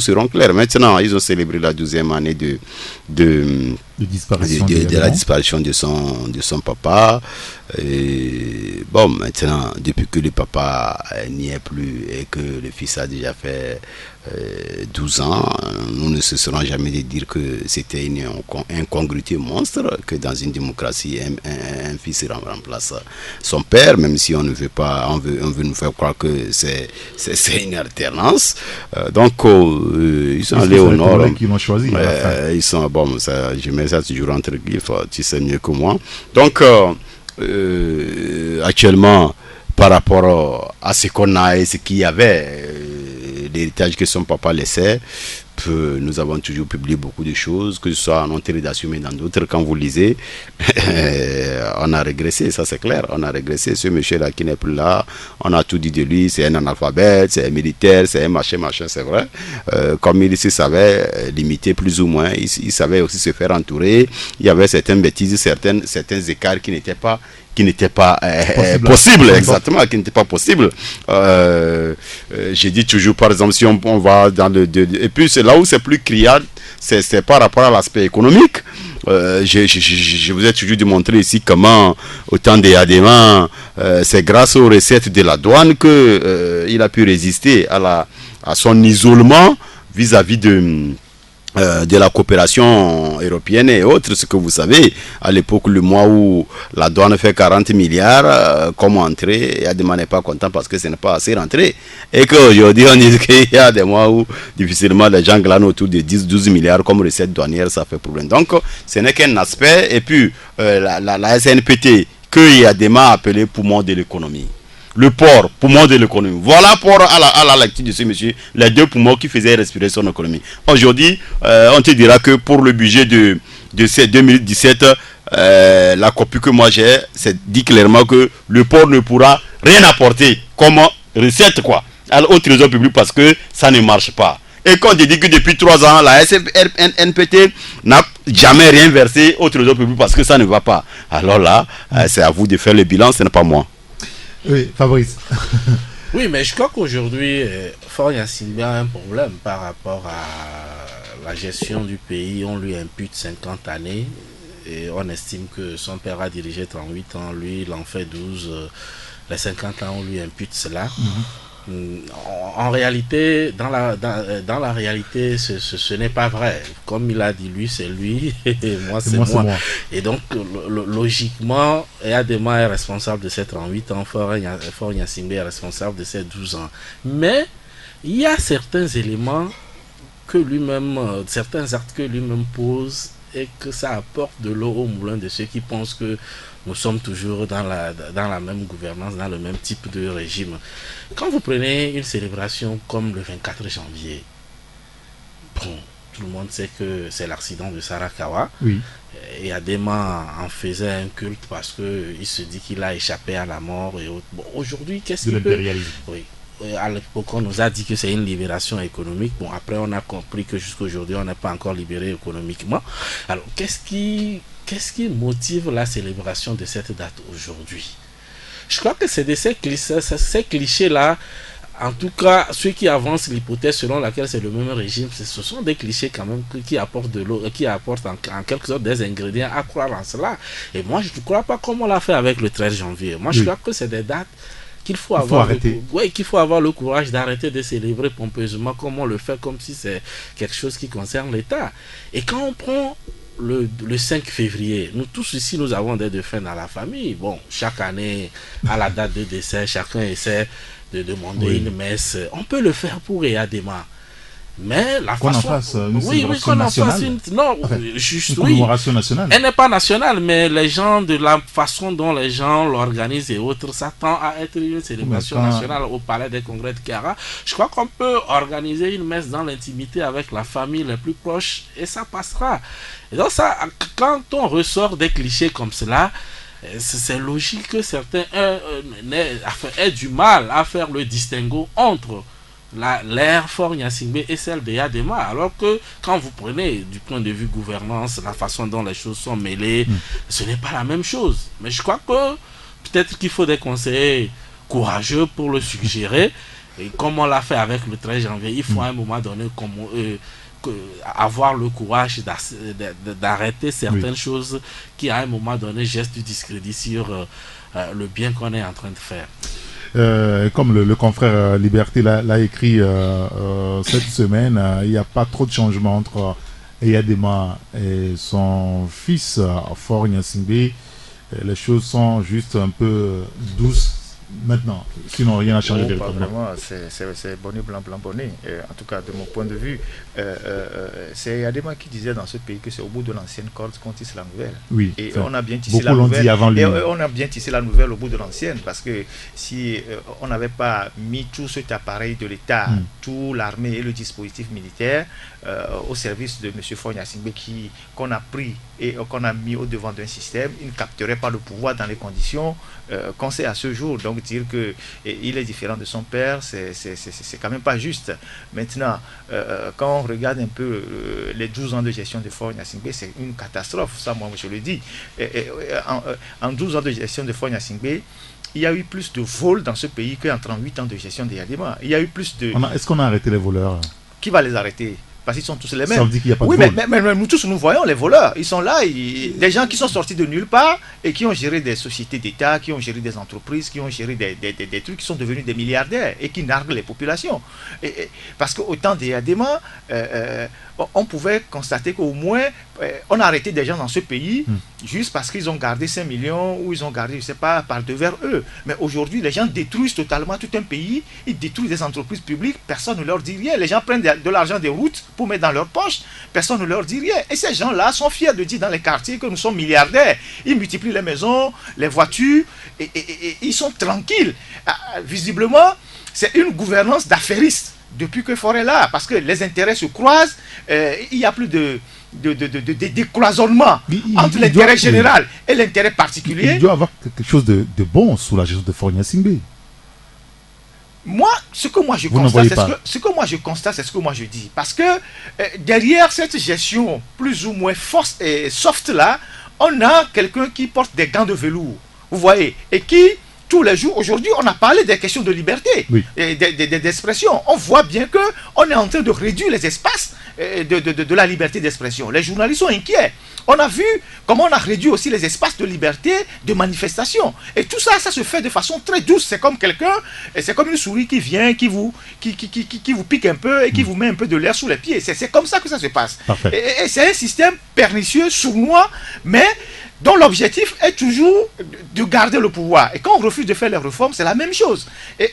seront claires. Maintenant, ils ont célébré la 12e année de la disparition de son papa. Et bon, maintenant, depuis que le papa n'y est plus et que le fils a déjà fait 12 ans, nous ne cesserons jamais de dire que c'était une incongruité monstre, que dans une démocratie, un fils remplace son père, même si on ne veut pas, on veut nous faire croire que c'est une alternance. Donc, ils sont allés au nord. Qui l'ont choisi. Ils sont, bon, ça, je mets ça toujours entre griffes, tu sais mieux que moi. Donc, actuellement, par rapport à ce qu'on a et ce qu'il y avait, l'héritage que son papa laissait, nous avons toujours publié beaucoup de choses, que ce soit en notre rédaction mais dans d'autres. Quand vous lisez, on a régressé, ça c'est clair, on a régressé. Ce monsieur-là qui n'est plus là, on a tout dit de lui, c'est un analphabète, c'est un militaire, c'est un machin, c'est vrai. Comme il se savait limiter plus ou moins, il savait aussi se faire entourer. Il y avait certaines bêtises, certains écarts qui n'étaient pas possible, exactement, qui n'était pas possible. J'ai dit toujours, par exemple, si on va dans et puis c'est là où c'est plus criard, c'est par rapport à l'aspect économique. je vous ai toujours démontré ici comment, au temps des Adéma, c'est grâce aux recettes de la douane que il a pu résister à son isolement vis-à-vis de la coopération européenne et autres. Ce que vous savez, à l'époque, le mois où la douane fait 40 milliards comme entrée, Adéma n'est pas content parce que ce n'est pas assez rentré. Et qu'aujourd'hui, on dit qu'il y a des mois où difficilement les gens glanent autour de 10-12 milliards comme recette douanière, ça fait problème. Donc, ce n'est qu'un aspect. Et puis, la SNPT, que Adéma a appelé poumon de l'économie. Le port, poumon de l'économie. Voilà pour à la lecture de ce monsieur, les deux poumons qui faisaient respirer son économie. Aujourd'hui, on te dira que pour le budget de 2017, la copie que moi j'ai, c'est dit clairement que le port ne pourra rien apporter comme recette au trésor public parce que ça ne marche pas. Et quand on dit que depuis 3 ans, la SNPT n'a jamais rien versé au trésor public parce que ça ne va pas. Alors là, c'est à vous de faire le bilan, ce n'est pas moi. Oui, Fabrice. Oui, mais je crois qu'aujourd'hui, Faure Gnassingbé a un problème par rapport à la gestion du pays. On lui impute 50 années et on estime que son père a dirigé 38 ans, lui il en fait 12. Les 50 ans, on lui impute cela. En réalité, dans la réalité, ce n'est pas vrai. Comme il a dit, lui, c'est lui, et moi, c'est moi. Et donc, logiquement, Adéma est responsable de ses 38 ans, Faure Gnassingbé est responsable de ses 12 ans. Mais, il y a certains éléments que lui-même, certains actes que lui-même pose, et que ça apporte de l'eau au moulin de ceux qui pensent que nous sommes toujours dans la même gouvernance, dans le même type de régime. Quand vous prenez une célébration comme le 24 janvier, bon, tout le monde sait que c'est l'accident de Sarakawa. Oui. Et Adéma en faisait un culte parce qu'il se dit qu'il a échappé à la mort et autres. Bon, aujourd'hui, qu'est-ce qu'il peut... Oui. À l'époque, on nous a dit que c'est une libération économique. Bon, après, on a compris que jusqu'à aujourd'hui, on n'est pas encore libéré économiquement. Alors, qu'est-ce qui motive la célébration de cette date aujourd'hui? Je crois que c'est de ces clichés-là, en tout cas, ceux qui avancent l'hypothèse selon laquelle c'est le même régime, ce sont des clichés quand même qui apportent de l'eau, qui apportent en quelque sorte des ingrédients à croire en cela. Et moi, je ne crois pas comme on l'a fait avec le 13 janvier. Moi, je crois que c'est des dates qu'il faut avoir le courage d'arrêter de célébrer pompeusement comme on le fait, comme si c'est quelque chose qui concerne l'État. Et quand on prend le 5 février, nous tous ici, nous avons des défunts dans la famille. Bon, chaque année, à la date de décès, chacun essaie de demander une messe. On peut le faire pour Adéma. Mais la façon... Qu'on en fasse une célébration nationale. Juste, une commémoration nationale. Elle n'est pas nationale, mais les gens, de la façon dont les gens l'organisent et autres, ça tend à être une célébration nationale au Palais des Congrès de Kara. Je crois qu'on peut organiser une messe dans l'intimité avec la famille les plus proches et ça passera. Et donc ça, quand on ressort des clichés comme cela, c'est logique que certains aient du mal à faire le distinguo entre l'ère Faure Gnassingbé et celle de Adéma, alors que quand vous prenez du point de vue gouvernance, la façon dont les choses sont mêlées, ce n'est pas la même chose. Mais je crois que peut-être qu'il faut des conseillers courageux pour le suggérer, et comme on l'a fait avec le 13 janvier, il faut à un moment donné avoir le courage d'arrêter certaines choses qui à un moment donné jettent du discrédit sur le bien qu'on est en train de faire. Comme le confrère Liberté l'a écrit cette semaine, il n'y a pas trop de changement entre Adéma et son fils Faure Gnassingbé. Les choses sont juste un peu douces maintenant, sinon rien n'a changé véritablement. C'est bonnet, blanc, bonnet. En tout cas, de mon point de vue, c'est Adéma qui disait dans ce pays que c'est au bout de l'ancienne corde qu'on tisse la nouvelle. Oui, et on a bien tissé la nouvelle. On a bien tissé la nouvelle au bout de l'ancienne, parce que si on n'avait pas mis tout cet appareil de l'État, tout l'armée et le dispositif militaire au service de M. Faure Gnassingbé qu'on a pris et qu'on a mis au devant d'un système, il ne capterait pas le pouvoir dans les conditions qu'on sait à ce jour. Donc dire qu'il est différent de son père, c'est quand même pas juste. Maintenant, quand on regarde un peu les 12 ans de gestion de Faure Gnassingbé, c'est une catastrophe, ça moi je le dis. En 12 ans de gestion de Faure Gnassingbé, il y a eu plus de vols dans ce pays qu'en 38 ans de gestion de Adéma. Il y a eu plus de... Est-ce qu'on a arrêté les voleurs? Qui va les arrêter? parce qu'ils sont tous les mêmes. Ça veut dire qu'il n'y a pas Oui, de vol. mais nous tous, nous voyons les voleurs. Ils sont là, des gens qui sont sortis de nulle part et qui ont géré des sociétés d'État, qui ont géré des entreprises, qui ont géré des trucs qui sont devenus des milliardaires et qui narguent les populations. Parce qu'au temps des Adéma, on pouvait constater qu'au moins, on a arrêté des gens dans ce pays juste parce qu'ils ont gardé 5 millions ou ils ont gardé, je ne sais pas, par devers eux. Mais aujourd'hui, les gens détruisent totalement tout un pays, ils détruisent des entreprises publiques, personne ne leur dit rien. Les gens prennent de l'argent des routes pour mettre dans leur poche, personne ne leur dit rien. Et ces gens-là sont fiers de dire dans les quartiers que nous sommes milliardaires. Ils multiplient les maisons, les voitures, et ils sont tranquilles. Visiblement, c'est une gouvernance d'affairistes depuis que Faure est là, parce que les intérêts se croisent, il n'y a plus de décloisonnement entre l'intérêt général et l'intérêt particulier. Il doit y avoir quelque chose de bon sous la gestion de Faure Gnassingbé. Moi, ce que moi je constate, c'est ce que moi je dis. Parce que derrière cette gestion plus ou moins force et soft là, on a quelqu'un qui porte des gants de velours. Vous voyez, et qui tous les jours, aujourd'hui, on a parlé des questions de liberté, et d'expression. On voit bien qu'on est en train de réduire les espaces de la liberté d'expression. Les journalistes sont inquiets. On a vu comment on a réduit aussi les espaces de liberté de manifestation. Et tout ça, ça se fait de façon très douce. C'est comme c'est comme une souris qui vient, qui vous pique un peu et qui vous met un peu de l'air sous les pieds. C'est comme ça que ça se passe. Et c'est un système pernicieux, sournois, mais dont l'objectif est toujours de garder le pouvoir. Et quand on refuse de faire les réformes, c'est la même chose.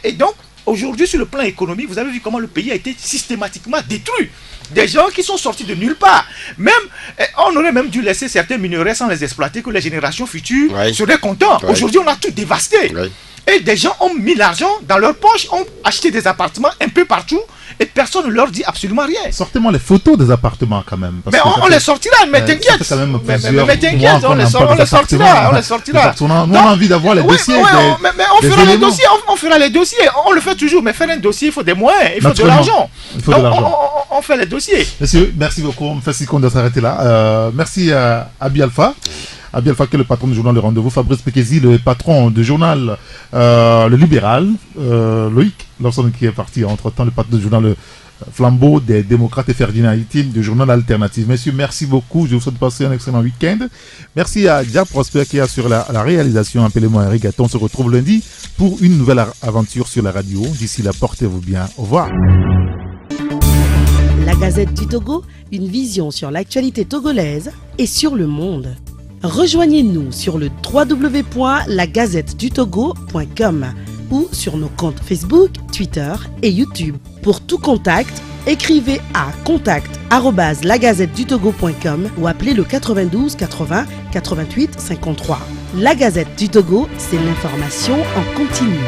Et donc, aujourd'hui, sur le plan économique, vous avez vu comment le pays a été systématiquement détruit. Des gens qui sont sortis de nulle part. Même, on aurait même dû laisser certains minerais sans les exploiter, que les générations futures seraient contents. Aujourd'hui, on a tout dévasté. Et des gens ont mis l'argent dans leur poche, ont acheté des appartements un peu partout, et personne ne leur dit absolument rien. Sortez-moi les photos des appartements quand même. Mais on les sortira, mais t'inquiète. Mais t'inquiète, on les sortira. On a envie d'avoir les dossiers. Mais on fera les dossiers. On le fait toujours, mais faire un dossier, il faut des moyens, il faut de l'argent. On fait les dossiers. Monsieur, merci beaucoup. On fait 6 secondes de s'arrêter là. Merci à Abi Alpha. Abi Alpha, qui est le patron du journal Le Rendez-vous. Fabrice Pékézi, le patron du journal Le Libéral. Loïc Lawson, qui est parti entre-temps, le patron du journal Le Flambeau des démocrates, et Ferdinand Haïtine du journal Alternative. Messieurs, merci beaucoup. Je vous souhaite de passer un excellent week-end. Merci à Dia Prosper qui est sur la réalisation. Appelez-moi Eric Gatton. On se retrouve lundi pour une nouvelle aventure sur la radio. D'ici là, portez-vous bien. Au revoir. La Gazette du Togo, une vision sur l'actualité togolaise et sur le monde. Rejoignez-nous sur le www.lagazettedutogo.com ou sur nos comptes Facebook, Twitter et YouTube. Pour tout contact, écrivez à contact@lagazettedutogo.com ou appelez le 92 80 88 53. La Gazette du Togo, c'est l'information en continu.